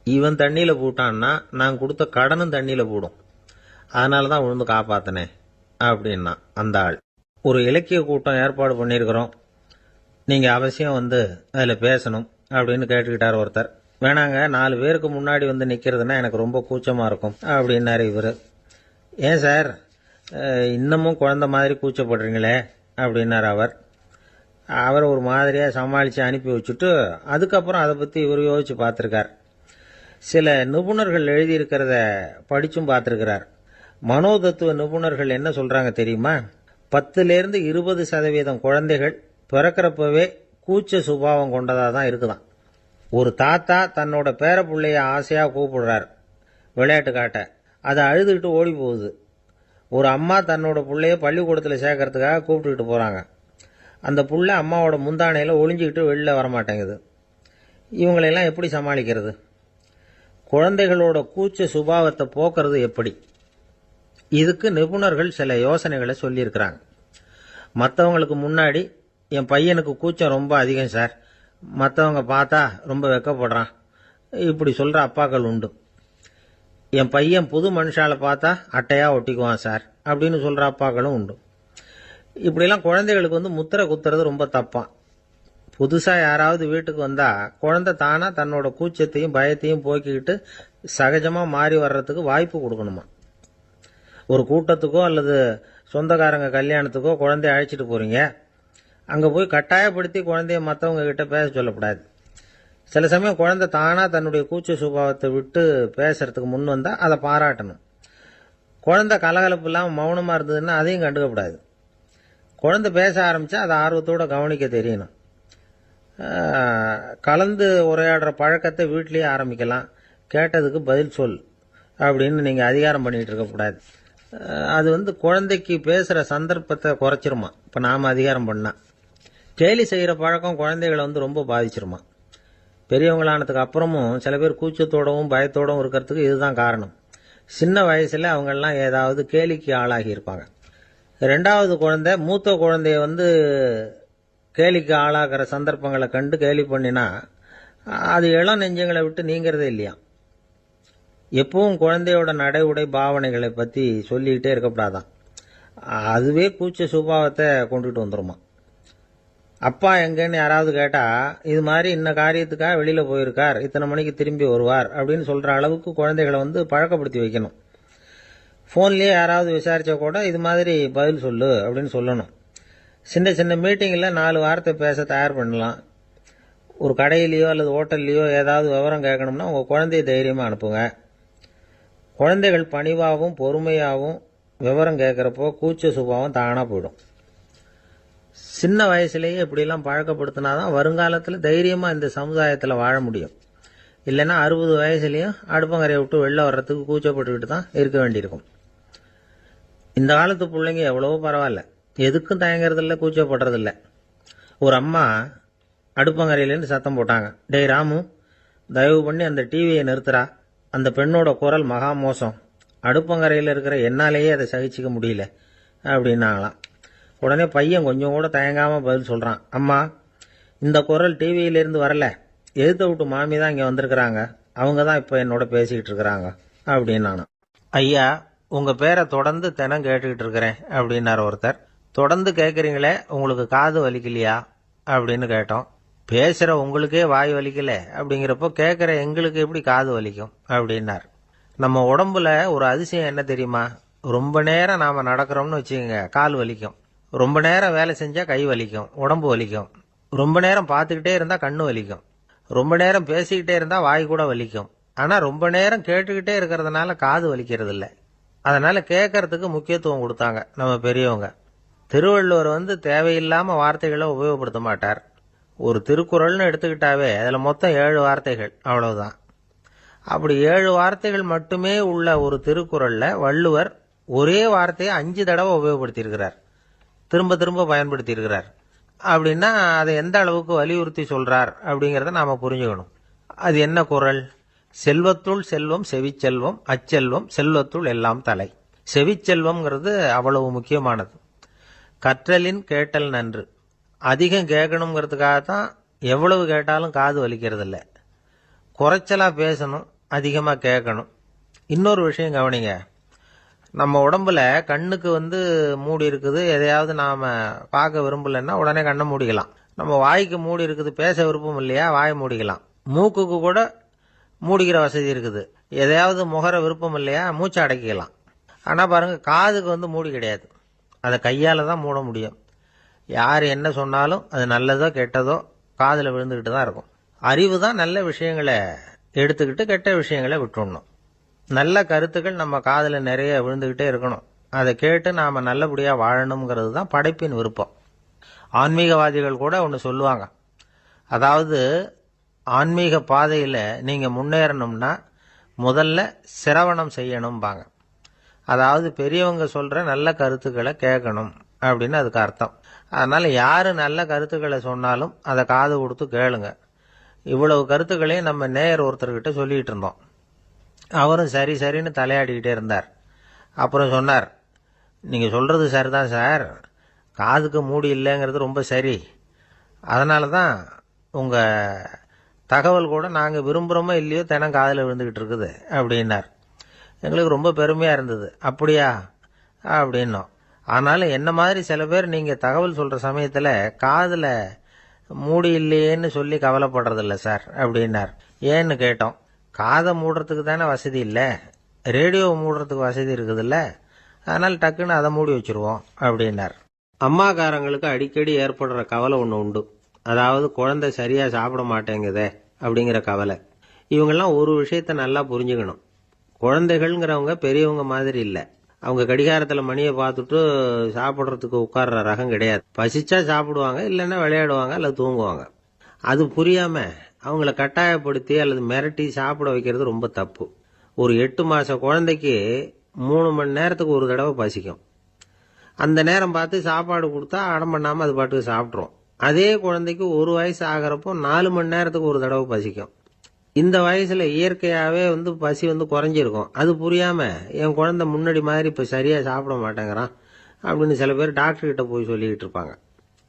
இவன் தண்ணியில் போட்டான்னா நான் கொடுத்த கடனும் தண்ணியில் போடும். அதனால தான் விழுந்து காப்பாத்தினேன் அப்படின்னா அந்த ஆள். ஒரு இலக்கிய கூட்டம் ஏற்பாடு பண்ணியிருக்கிறோம், நீங்கள் அவசியம் வந்து அதில் பேசணும் அப்படின்னு கேட்டுக்கிட்டார் ஒருத்தர். வேணாங்க, 4 பேருக்கு முன்னாடி வந்து நிற்கிறதுனா எனக்கு ரொம்ப கூச்சமாக இருக்கும் அப்படின்னாரு இவர். ஏன் சார் இன்னமும் குழந்த மாதிரி கூச்சப்படுறீங்களே அப்படின்னார் அவர். அவரை ஒரு மாதிரியாக சமாளித்து அனுப்பி வச்சுட்டு அதுக்கப்புறம் அதை பற்றி இவர் யோசித்து பார்த்துருக்கார். சில நிபுணர்கள் எழுதியிருக்கிறத படித்தும் பார்த்துருக்கிறார். மனோதத்துவ நிபுணர்கள் என்ன சொல்கிறாங்க தெரியுமா? 10லேருந்து 20% குழந்தைகள் பிறக்கிறப்பவே கூச்ச சுபாவம் கொண்டதாக தான் இருக்குதான். ஒரு தாத்தா தன்னோட பேர பிள்ளைய ஆசையாக கூப்பிடுறார் விளையாட்டு காட்ட, அதை அழுதுகிட்டு ஓடி போகுது. ஒரு அம்மா தன்னோட பிள்ளைய பள்ளிக்கூடத்தில் சேர்க்கறதுக்காக கூப்பிட்டுக்கிட்டு போகிறாங்க. அந்த புள்ள அம்மாவோட முந்தானையில் ஒளிஞ்சிக்கிட்டு வெளில வரமாட்டேங்குது. இவங்களெல்லாம் எப்படி சமாளிக்கிறது? குழந்தைகளோட கூச்ச சுபாவத்தை போக்குறது எப்படி? இதுக்கு நிபுணர்கள் சில யோசனைகளை சொல்லியிருக்கிறாங்க. மற்றவங்களுக்கு முன்னாடி என் பையனுக்கு கூச்சம் ரொம்ப அதிகம் சார், மற்றவங்க பார்த்தா ரொம்ப வெக்கப்படுறான், இப்படி சொல்கிற அப்பாக்கள் உண்டு. என் பையன் புது மனுஷால பார்த்தா அட்டையாக ஒட்டிக்குவான் சார் அப்படின்னு சொல்கிற அப்பாக்களும் உண்டு. இப்படிலாம் குழந்தைகளுக்கு வந்து முத்திரை குத்துறது ரொம்ப தப்பான். புதுசாக யாராவது வீட்டுக்கு வந்தால் குழந்தை தானாக தன்னோட கூச்சத்தையும் பயத்தையும் போக்கிக்கிட்டு சகஜமாக மாறி வர்றதுக்கு வாய்ப்பு கொடுக்கணுமா. ஒரு கூட்டத்துக்கோ அல்லது சொந்தக்காரங்க கல்யாணத்துக்கோ குழந்தைய அழைச்சிட்டு போகிறீங்க, அங்கே போய் கட்டாயப்படுத்தி குழந்தைய மற்றவங்க கிட்ட பேச சொல்லக்கூடாது. சில சமயம் குழந்தை தானாக தன்னுடைய கூச்ச சுபாவத்தை விட்டு பேசுறதுக்கு முன் வந்தால் அதை பாராட்டணும். குழந்தை கலகலப்பு இல்லாமல் மௌனமாக இருந்ததுன்னா அதையும் கண்டுக்கக்கூடாது. குழந்தை பேச ஆரம்பித்தா அதை ஆர்வத்தோடு கவனிக்க தெரியணும். கலந்து உரையாடுற பழக்கத்தை வீட்லேயே ஆரம்பிக்கலாம். கேட்டதுக்கு பதில் சொல் அப்படின்னு நீங்கள் அதிகாரம் பண்ணிகிட்டு இருக்கக்கூடாது. அது வந்து குழந்தைக்கு பேசுகிற சந்தர்ப்பத்தை குறைச்சிருமா. இப்போ நாம் அதிகாரம் பண்ணால் கேலி செய்கிற பழக்கம் குழந்தைகளை வந்து ரொம்ப பாதிச்சிருமா. பெரியவங்களானதுக்கு அப்புறமும் சில பேர் கூச்சத்தோடவும் பயத்தோடவும் இருக்கிறதுக்கு இதுதான் காரணம். சின்ன வயசில் அவங்கெல்லாம் ஏதாவது கேலிக்கு ஆளாகி இருப்பாங்க. 2வது குழந்தை மூத்த குழந்தைய வந்து கேலிக்கு ஆளாகிற சந்தர்ப்பங்களை கண்டு கேலி பண்ணினா அது இளம் நெஞ்சங்களை விட்டு நீங்கிறதே இல்லையா. எப்பவும் குழந்தையோட நடை உடை பாவனைகளை பற்றி சொல்லிக்கிட்டே இருக்கக்கூடாதான். அதுவே கூச்ச சுபாவத்தை கொண்டுட்டு வந்துருமா. அப்பா எங்கன்னு யாராவது கேட்டால் இது மாதிரி இன்ன காரியத்துக்காக வெளியில் போயிருக்கார், இத்தனை மணிக்கு திரும்பி வருவார் அப்படின்னு சொல்கிற அளவுக்கு குழந்தைகளை வந்து பழக்கப்படுத்தி வைக்கணும். ஃபோன்லேயே யாராவது விசாரித்தா கூட இது மாதிரி பதில் சொல்லு அப்படின்னு சொல்லணும். சின்ன சின்ன மீட்டிங்கில் 4 வார்த்தை பேச தயார் பண்ணலாம். ஒரு கடையிலையோ அல்லது ஹோட்டல்லையோ ஏதாவது விவரம் கேட்கணும்னா உங்கள் குழந்தைய தைரியமாக அனுப்புங்க. குழந்தைகள் பணிவாகவும் பொறுமையாகவும் விவரம் கேட்குறப்போ கூச்ச சுபாவம் தானாக போயிடும். சின்ன வயசுலேயே இப்படிலாம் பழக்கப்படுத்தினாதான் வருங்காலத்தில் தைரியமாக இந்த சமுதாயத்தில் வாழ முடியும். இல்லைன்னா 60 வயசுலேயும் அடுப்பங்கரையை விட்டு வெளில வர்றதுக்கு கூச்சப்பட்டுக்கிட்டு தான் இருக்க வேண்டியிருக்கும். இந்த காலத்து பிள்ளைங்க எவ்வளவோ பரவாயில்ல, எதுக்கும் தயங்குறதில்ல, கூச்சப்படுறதில்ல. ஒரு அம்மா அடுப்பங்கரையிலேருந்து சத்தம் போட்டாங்க, டேய் ராமு, தயவு பண்ணி அந்த டிவியை நிறுத்துறா, அந்த பெண்ணோட குரல் மகா மோசம், அடுப்பங்கரையில் இருக்கிற என்னாலேயே அதை சகிச்சிக்க முடியல அப்படின்னாங்களாம். உடனே பையன் கொஞ்சம் கூட தயங்காமல் பதில் சொல்கிறான், அம்மா இந்த குரல் டிவியிலேருந்து வரல, எதிர்த்த விட்டு மாமி தான் இங்கே வந்திருக்கிறாங்க, அவங்க தான் இப்போ என்னோட பேசிக்கிட்டு இருக்கிறாங்க அப்படின்னு நானும். ஐயா, உங்கள் பேரை தொடர்ந்து தினம் கேட்டுக்கிட்டு இருக்கிறேன் அப்படின்னார் ஒருத்தர். தொடர்ந்து கேட்குறீங்களே, உங்களுக்கு காது வலிக்கலையா அப்படின்னு கேட்டோம். பேசுகிற உங்களுக்கே வாய் வலிக்கல அப்படிங்கிறப்போ கேட்குற எங்களுக்கு எப்படி காது வலிக்கும் அப்படின்னார். நம்ம உடம்புல ஒரு அதிசயம் என்ன தெரியுமா? ரொம்ப நேரம் நாம் நடக்கிறோம்னு வச்சுக்கோங்க, கால் வலிக்கும். ரொம்ப நேரம் வேலை செஞ்சால் கை வலிக்கும், உடம்பு வலிக்கும். ரொம்ப நேரம் பார்த்துக்கிட்டே இருந்தால் கண்ணு வலிக்கும். ரொம்ப நேரம் பேசிக்கிட்டே இருந்தால் வாய் கூட வலிக்கும். ஆனால் ரொம்ப நேரம் கேட்டுக்கிட்டே இருக்கிறதுனால காது வலிக்கிறது இல்லை. அதனால் கேட்கறதுக்கு முக்கியத்துவம் கொடுத்தாங்க நம்ம பெரியவங்க. திருவள்ளுவர் வந்து தேவையில்லாமல் வார்த்தைகளை உபயோகப்படுத்த மாட்டார். ஒரு திருக்குறள்னு எடுத்துக்கிட்டாவே அதில் மொத்தம் 7 வார்த்தைகள், அவ்வளவுதான். அப்படி 7 வார்த்தைகள் மட்டுமே உள்ள ஒரு திருக்குறளில் வள்ளுவர் ஒரே வார்த்தையை 5 தடவை உபயோகப்படுத்தியிருக்கிறார், திரும்ப திரும்ப பயன்படுத்தியிருக்கிறார். அப்படின்னா அதை எந்த அளவுக்கு வலியுறுத்தி சொல்கிறார் அப்படிங்கிறத நாம் புரிஞ்சுக்கணும். அது என்ன குறள்? செல்வத்துள் செல்வம் செவிச்செல்வம், அச்செல்வம் செல்வத்துள் எல்லாம் தலை. செவிச்செல்வம்ங்கிறது அவ்வளவு முக்கியமானது. கற்றலின் கேட்டல் நன்று. அதிகம் கேட்கணுங்கிறதுக்காக தான் எவ்வளவு கேட்டாலும் காது வலிக்கிறது இல்லை. குறைச்சலாக பேசணும், அதிகமாக கேட்கணும். இன்னொரு விஷயம் கவனிங்க, நம்ம உடம்புல கண்ணுக்கு மூடி இருக்குது, எதையாவது நாம் பார்க்க விரும்பலைன்னா உடனே கண்ணை மூடிக்கலாம். நம்ம வாய்க்கு மூடி இருக்குது, பேச விருப்பம் இல்லையா, வாயை மூடிக்கலாம். மூக்குக்கு கூட மூடிக்கிற வசதி இருக்குது, எதையாவது முகர விருப்பம் இல்லையா, மூச்சை அடக்கிக்கலாம். ஆனால் பாருங்க, காதுக்கு மூடி கிடையாது, அதை கையால் தான் மூட முடியும். யார் என்ன சொன்னாலும் அது நல்லதோ கெட்டதோ காதில் விழுந்துக்கிட்டு தான் இருக்கும். அறிவு தான் நல்ல விஷயங்களை எடுத்துக்கிட்டு கெட்ட விஷயங்களை விட்டுடணும். நல்ல கருத்துக்கள் நம்ம காதில் நிறைய விழுந்துக்கிட்டே இருக்கணும். அதை கேட்டு நாம் நல்லபடியாக வாழணுங்கிறது தான் படைப்பின் விருப்பம். ஆன்மீகவாதிகள் கூட ஒன்று சொல்லுவாங்க, அதாவது ஆன்மீக பாதையில் நீங்கள் முன்னேறணும்னா முதல்ல சிரவணம் செய்யணும்பாங்க. அதாவது பெரியவங்க சொல்கிற நல்ல கருத்துக்களை கேட்கணும் அப்படின்னு அதுக்கு அர்த்தம். அதனால் யார் நல்ல கருத்துக்களை சொன்னாலும் அதை காது கொடுத்து கேளுங்க. இவ்வளவு கருத்துக்களையும் நம்ம நேயர் ஒருத்தர்கிட்ட சொல்லிகிட்டு இருந்தோம். அவரும் சரி சரின்னு தலையாடிக்கிட்டே இருந்தார். அப்புறம் சொன்னார், நீங்கள் சொல்கிறது சரிதான் சார், காதுக்கு மூடி இல்லைங்கிறது ரொம்ப சரி, அதனால தான் உங்கள் தகவல் கூட நாங்கள் விரும்புகிறோமோ இல்லையோ தினம் காதில் விழுந்துக்கிட்டு இருக்குது அப்படின்னார். எங்களுக்கு ரொம்ப பெருமையாக இருந்தது. அப்படியா அப்படின்னோம். ஆனாலும் என்ன மாதிரி சில பேர் நீங்கள் தகவல் சொல்கிற சமயத்தில் காதில் மூடி இல்லையேன்னு சொல்லி கவலைப்படுறதில்ல சார் அப்படின்னார். ஏன்னு கேட்டோம். காதை மூடுறதுக்கு தானே வசதி இல்லை, ரேடியோவை மூடுறதுக்கு வசதி இருக்குதுல்ல, அதனால் டக்குன்னு அதை மூடி வச்சுருவோம் அப்படின்னார். அம்மாக்காரங்களுக்கு அடிக்கடி ஏற்படுற கவலை ஒன்று உண்டு, அதாவது குழந்தை சரியாக சாப்பிட மாட்டேங்குதே அப்படிங்கிற கவலை. இவங்கெல்லாம் ஒரு விஷயத்தை நல்லா புரிஞ்சுக்கணும். குழந்தைகள்ங்கிறவங்க பெரியவங்க மாதிரி இல்லை. அவங்க கடிகாரத்தில் மணியை பார்த்துட்டு சாப்பிட்றதுக்கு உட்கார்ற ரகம் கிடையாது. பசிச்சா சாப்பிடுவாங்க, இல்லைன்னா விளையாடுவாங்க அல்லது தூங்குவாங்க. அது புரியாமல் அவங்கள கட்டாயப்படுத்தி அல்லது மிரட்டி சாப்பிட வைக்கிறது ரொம்ப தப்பு. ஒரு 8 மாத குழந்தைக்கு 3 மணி நேரத்துக்கு ஒரு தடவை பசிக்கும். அந்த நேரம் பார்த்து சாப்பாடு கொடுத்தா அடம் பண்ணாமல் அது பாட்டுக்கு சாப்பிட்றோம். அதே குழந்தைக்கு 1 வயசு ஆகிறப்போ 4 மணி நேரத்துக்கு ஒரு தடவை பசிக்கும். இந்த வயசுல இயற்கையாகவே பசி குறைஞ்சிருக்கும். அது புரியாமல் என் குழந்தை முன்னாடி மாதிரி இப்போ சரியாக சாப்பிட மாட்டேங்கிறான் அப்படின்னு சில பேர் டாக்டர்கிட்ட போய் சொல்லிக்கிட்டு இருப்பாங்க.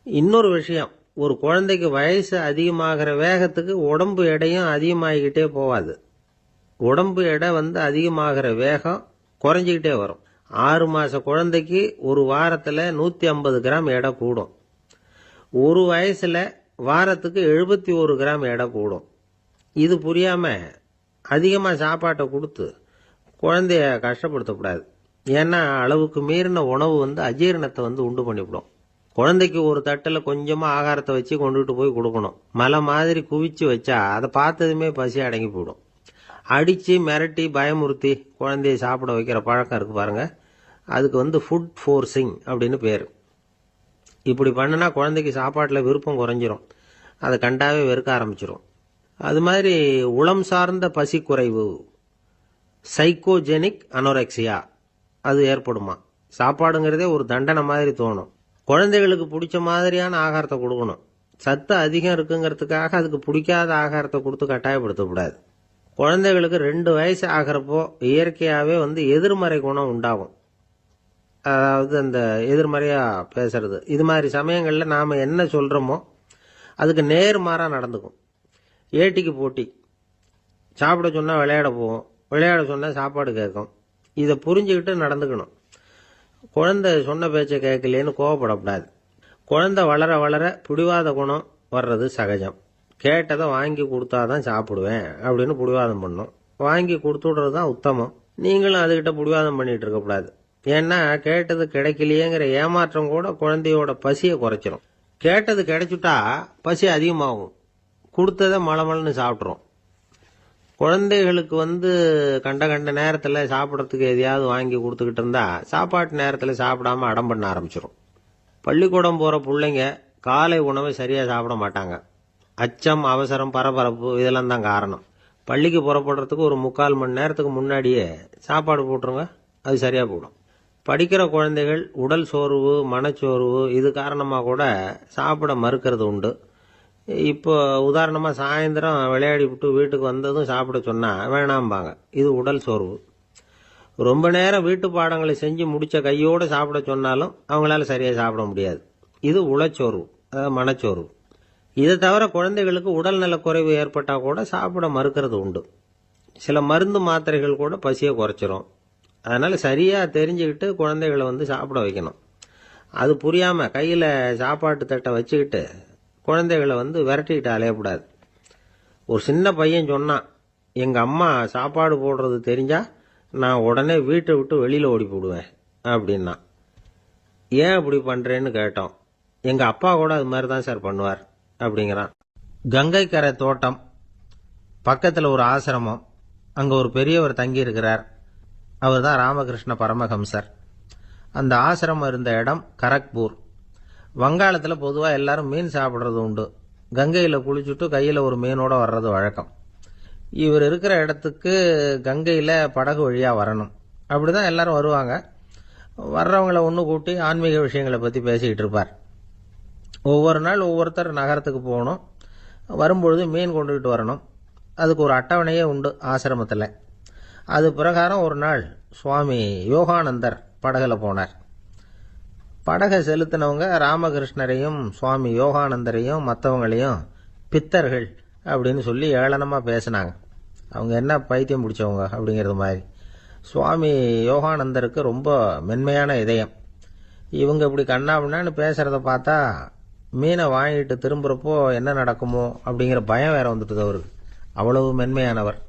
இன்னொரு விஷயம், ஒரு குழந்தைக்கு வயசு அதிகமாகிற வேகத்துக்கு உடம்பு எடையும் அதிகமாகிக்கிட்டே போகாது. உடம்பு எடை அதிகமாகிற வேகம் குறைஞ்சிக்கிட்டே வரும். 6 மாத குழந்தைக்கு ஒரு வாரத்தில் 150 கிராம் எடை கூடும். ஒரு வயசுல வாரத்துக்கு 71 கிராம் எடை கூடும். இது புரியாமல் அதிகமாக சாப்பாட்டை கொடுத்து குழந்தைய கஷ்டப்படுத்தக்கூடாது. ஏன்னா அளவுக்கு மீறின உணவு அஜீரணத்தை உண்டு பண்ணிவிடும். குழந்தைக்கு ஒரு தட்டில் கொஞ்சமாக ஆகாரத்தை வச்சு கொண்டுகிட்டு போய் கொடுக்கணும். மலை மாதிரி குவிச்சு வச்சா அதை பார்த்ததுமே பசி அடங்கி போயிடும். அடித்து மிரட்டி பயமுறுத்தி குழந்தைய சாப்பிட வைக்கிற பழக்கம் இருக்குது பாருங்க, அதுக்கு ஃபுட் ஃபோர்ஸிங் அப்படின்னு பேர். இப்படி பண்ணுனா குழந்தைக்கு சாப்பாட்டில் விருப்பம் குறைஞ்சிரும், அதை கண்டாவே வெறுக்க ஆரம்பிச்சிடும். அது மாதிரி உளம் சார்ந்த பசி குறைவு, சைக்கோஜெனிக் அனோரெக்சியா, அது ஏற்படுமா. சாப்பாடுங்கிறதே ஒரு தண்டனை மாதிரி தோணும். குழந்தைகளுக்கு பிடிச்ச மாதிரியான ஆகாரத்தை கொடுக்கணும். சத்து அதிகம் இருக்குங்கிறதுக்காக அதுக்கு பிடிக்காத ஆகாரத்தை கொடுத்து கட்டாயப்படுத்தக்கூடாது. குழந்தைகளுக்கு 2 வயசு ஆகிறப்போ இயற்கையாகவே எதிர்மறை குணம் உண்டாகும். அதாவது அந்த எதிர்மறையாக பேசுறது. இது மாதிரி சமயங்களில் நாம் என்ன சொல்கிறோமோ அதுக்கு நேர்மாறாக நடந்துக்கும். ஏட்டிக்கு போட்டி. சாப்பிட சொன்னால் விளையாட போவோம், விளையாட சொன்னால் சாப்பாடு கேட்கும். இதை புரிஞ்சுக்கிட்டு நடந்துக்கணும். குழந்தை சொன்ன பேச்சை கேட்கலேன்னு கோவப்படக்கூடாது. குழந்தை வளர வளர பிடிவாத குணம் வர்றது சகஜம். கேட்டதை வாங்கி கொடுத்தாதான் சாப்பிடுவேன் அப்படின்னு பிடிவாதம் பண்ணும். வாங்கி கொடுத்துடுறது தான் உத்தமம். நீங்களும் அதுகிட்ட பிடிவாதம் பண்ணிட்டு இருக்கக்கூடாது. ஏன்னா கேட்டது கிடைக்கலையேங்கிற ஏமாற்றம் கூட குழந்தையோட பசியை குறைச்சிரும். கேட்டது கிடைச்சுட்டா பசி அதிகமாகும், கொடுத்ததை மலமலன்னு சாப்பிட்றோம். குழந்தைகளுக்கு கண்ட கண்ட நேரத்தில் சாப்பிட்றதுக்கு எதையாவது வாங்கி கொடுத்துக்கிட்டு இருந்தா சாப்பாட்டு நேரத்தில் சாப்பிடாம அடம் பண்ண ஆரம்பிச்சிடும். பள்ளிக்கூடம் போகிற பிள்ளைங்க காலை உணவை சரியாக சாப்பிட மாட்டாங்க. அச்சம், அவசரம், பரபரப்பு இதெல்லாம் தான் காரணம். பள்ளிக்கு புறப்படுறதுக்கு ஒரு 3/4 மணி நேரத்துக்கு முன்னாடியே சாப்பாடு போட்டுருங்க, அது சரியாக போடும். படிக்கிற குழந்தைகள் உடல் சோர்வு, மனச்சோர்வு இது காரணமாக கூட சாப்பிட மறுக்கிறது உண்டு. இப்போ உதாரணமாக சாயந்தரம் விளையாடி விட்டு வீட்டுக்கு வந்ததும் சாப்பிட சொன்னால் வேணாம்பாங்க. இது உடல் சோர்வு. ரொம்ப நேரம் வீட்டு பாடங்களை செஞ்சு முடித்த கையோடு சாப்பிட சொன்னாலும் அவங்களால சரியாக சாப்பிட முடியாது. இது உளச்சோர்வு, அதாவது மனச்சோர்வு. இதை தவிர குழந்தைகளுக்கு உடல் நலக்குறைவு ஏற்பட்டால் கூட சாப்பிட மறுக்கிறது உண்டு. சில மருந்து மாத்திரைகள் கூட பசியை குறைச்சிரும். அதனால சரியாக தெரிஞ்சுக்கிட்டு குழந்தைகளை சாப்பிட வைக்கணும். அது புரியாமல் கையில் சாப்பாட்டு தட்டை வச்சுக்கிட்டு குழந்தைகளை விரட்டிக்கிட்டு அலையக்கூடாது. ஒரு சின்ன பையன் சொன்னான், எங்கள் அம்மா சாப்பாடு போடுறது தெரிஞ்சா நான் உடனே வீட்டை விட்டு வெளியில் ஓடி போடுவேன் அப்படின்னா. ஏன் அப்படி பண்ணுறேன்னு கேட்டோம். எங்கள் அப்பா கூட அது மாதிரி தான் சார் பண்ணுவார் அப்படிங்கிறான். கங்கை கரை தோட்டம் பக்கத்தில் ஒரு ஆசிரமம். அங்கே ஒரு பெரியவர் தங்கியிருக்கிறார். அவர் தான் ராமகிருஷ்ண பரமஹம்சர். அந்த ஆசிரமம் இருந்த இடம் கரக்பூர். வங்காளத்தில் பொதுவாக எல்லாரும் மீன் சாப்பிட்றது உண்டு. கங்கையில் குளிச்சுட்டு கையில் ஒரு மீனோட வர்றது வழக்கம். இவர் இருக்கிற இடத்துக்கு கங்கையில் படகு வழியாக வரணும். அப்படி தான் எல்லாரும் வருவாங்க. வர்றவங்கள ஒன்று கூட்டி ஆன்மீக விஷயங்களை பற்றி பேசிக்கிட்டு இருப்பார். ஒவ்வொரு நாள் ஒவ்வொருத்தர் நகரத்துக்கு போகணும். வரும்பொழுது மீன் கொண்டுகிட்டு வரணும். அதுக்கு ஒரு அட்டவணையே உண்டு ஆசிரமத்தில். அது பிரகாரம் ஒரு நாள் சுவாமி யோகானந்தர் படகுல போனார். படகை செலுத்தினவங்க ராமகிருஷ்ணரையும் சுவாமி யோகானந்தரையும் மற்றவங்களையும் பித்தர்கள் அப்படின்னு சொல்லி ஏளனமாக பேசினாங்க. அவங்க என்ன பைத்தியம் பிடிச்சவங்க அப்படிங்கிறது மாதிரி. சுவாமி யோகானந்தருக்கு ரொம்ப மென்மையான இதயம். இவங்க இப்படி கண்ணாபின்னான்னு பேசுகிறத பார்த்தா மீனை வாங்கிட்டு திரும்புகிறப்போ என்ன நடக்குமோ அப்படிங்கிற பயம் வேற வந்துட்டுது அவருக்கு. அவ்வளவு மென்மையானவர்.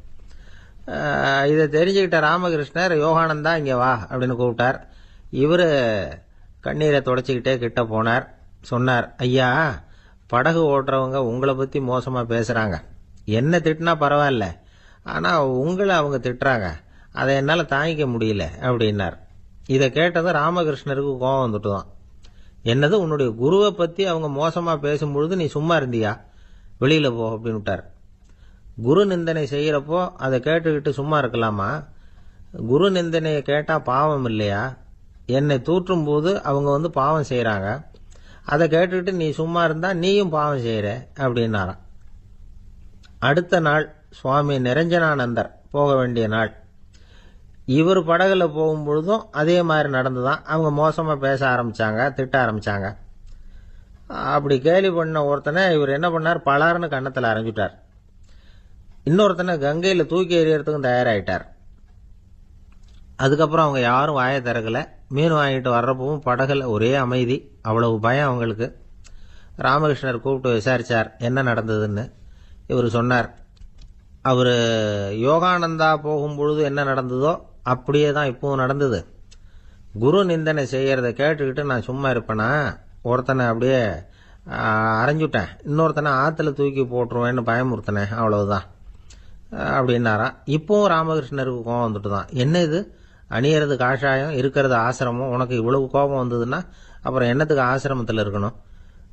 இதை தெரிஞ்சுக்கிட்ட ராமகிருஷ்ணர், யோகானந்தா இங்கே வா அப்படின்னு கூப்பிட்டார். இவர் கண்ணீரை தொடச்சிக்கிட்டே கிட்ட போனார். சொன்னார், ஐயா, படகு ஓட்டுறவங்க உங்களை பற்றி மோசமாக பேசுகிறாங்க. என்ன திட்டினா பரவாயில்ல, ஆனால் உங்களை அவங்க திட்டுறாங்க. அதை என்னால் தாங்கிக்க முடியல அப்படின்னார். இதை கேட்டதும் ராமகிருஷ்ணருக்கு கோபம் வந்துட்டு தான். என்னது, உன்னுடைய குருவை பற்றி அவங்க மோசமாக பேசும்பொழுது நீ சும்மா இருந்தியா? வெளியில் போ அப்படின்னு விட்டார். குரு நிந்தனை செய்கிறப்போ அதை கேட்டுக்கிட்டு சும்மா இருக்கலாமா? குரு நிந்தனையை கேட்டால் பாவம் இல்லையா? என்னை தூற்றும் போது அவங்க பாவம் செய்கிறாங்க. அதை கேட்டுக்கிட்டு நீ சும்மா இருந்தா நீயும் பாவம் செய்கிற அப்படின்னாராம். அடுத்த நாள் சுவாமி நிரஞ்சனானந்தர் போக வேண்டிய நாள். இவர் படகுல போகும்பொழுதும் அதே மாதிரி நடந்துதான். அவங்க மோசமாக பேச ஆரம்பித்தாங்க, திட்ட ஆரம்பித்தாங்க. அப்படி கேலி பண்ண ஒருத்தனை இவர் என்ன பண்ணார், பலார்னு கன்னத்தில் அரைஞ்சிட்டார். இன்னொருத்தனை கங்கையில் தூக்கி எறியறதுக்கும் தயாராகிட்டார். அதுக்கப்புறம் அவங்க யாரும் வாயை திறக்கல. மீன் வாங்கிட்டு வர்றப்பவும் படகுல ஒரே அமைதி. அவ்வளவு பயம் அவங்களுக்கு. ராமகிருஷ்ணர் கூப்பிட்டு விசாரித்தார் என்ன நடந்ததுன்னு. இவர் சொன்னார், அவர் யோகானந்தா போகும்பொழுது என்ன நடந்ததோ அப்படியே தான் இப்பவும் நடந்தது. குரு நிந்தனை செய்யறதை கேட்டுக்கிட்டு நான் சும்மா இருப்பேனா? ஒருத்தனை அப்படியே அரைஞ்சுட்டேன், இன்னொருத்தனை ஆற்றுல தூக்கி போட்டுருவேன்னு பயமுறுத்தினேன், அவ்வளவுதான் அப்படின்னாராம். இப்போவும் ராமகிருஷ்ணருக்கு கோபம் வந்துட்டு தான். என்ன இது, அணியறது காஷாயம், இருக்கிறது ஆசிரமம், உனக்கு இவ்வளவு கோபம் வந்ததுன்னா அப்புறம் என்னத்துக்கு ஆசிரமத்தில் இருக்கணும்?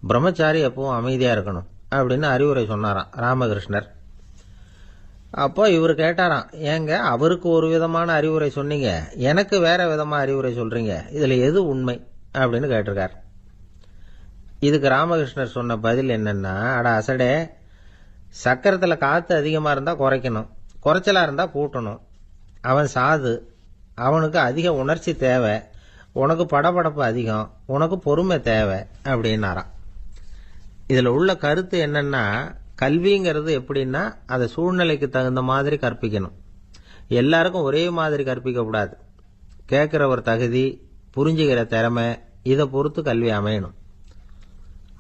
பிரம்மச்சாரி எப்பவும் அமைதியாக இருக்கணும் அப்படின்னு அறிவுரை சொன்னாராம் ராமகிருஷ்ணர். அப்போ இவர் கேட்டாராம், ஏங்க அவருக்கு ஒரு விதமான அறிவுரை சொன்னீங்க, எனக்கு வேற விதமாக அறிவுரை சொல்றீங்க, இதில் எது உண்மை அப்படின்னு கேட்டிருக்கார். இதுக்கு ராமகிருஷ்ணர் சொன்ன பதில் என்னன்னா, அட அசடே, சக்கரத்தில் காற்று அதிகமாக இருந்தால் குறைக்கணும், குறைச்சலாக இருந்தால் கூட்டணும். அவன் சாது, அவனுக்கு அதிக உணர்ச்சி தேவை, உனக்கு படபடப்பு அதிகம், உனக்கு பொறுமை தேவை அப்படின்னாராம். இதில் உள்ள கருத்து என்னன்னா, கல்விங்கிறது எப்படின்னா அதை சூழ்நிலைக்கு தகுந்த மாதிரி கற்பிக்கணும். எல்லாருக்கும் ஒரே மாதிரி கற்பிக்கக்கூடாது. கேட்குற ஒரு தகுதி, புரிஞ்சுக்கிற திறமை, இதை பொறுத்து கல்வி அமையணும்.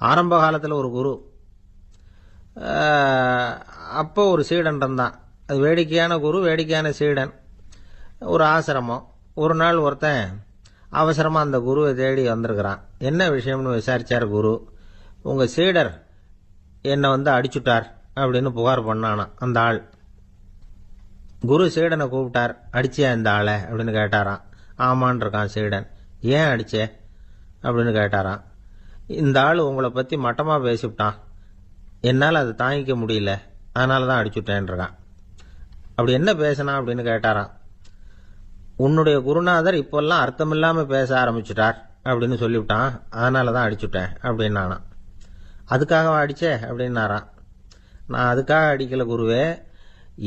ஆரம்ப காலத்தில் ஒரு குரு, அப்போ ஒரு சீடன் இருந்தான். அது வேடிக்கையான குரு, வேடிக்கையான சீடன். ஒரு ஆசிரமம். ஒரு நாள் ஒருத்தன் அவசரமாக அந்த குருவை தேடி வந்திருக்கிறான். என்ன விஷயம்னு விசாரிச்சார் குரு. உங்கள் சீடர் என்னை அடிச்சுட்டார் அப்படின்னு புகார் பண்ணானா அந்த ஆள். குரு சீடனை கூப்பிட்டார். அடிச்சியா இந்த ஆளை அப்படின்னு கேட்டாராம். ஆமான் இருக்கான் சீடன். ஏன் அடிச்சே அப்படின்னு கேட்டாராம். இந்த ஆள் உங்களை பற்றி மட்டமாக பேசிவிட்டான், என்னால் அதை தாங்கிக்க முடியல, அதனால தான் அடிச்சுட்டேன் இருக்கான். அப்படி என்ன பேசினா அப்படின்னு கேட்டாராம். உன்னுடைய குருநாதர் இப்பெல்லாம் அர்த்தமில்லாமல் பேச ஆரம்பிச்சுட்டார் அப்படின்னு சொல்லிவிட்டான், அதனால தான் அடிச்சுட்டேன் அப்படின்னானா. அதுக்காக அடிச்சே அப்படின்னாராம். நான் அதுக்காக அடிக்கல குருவே,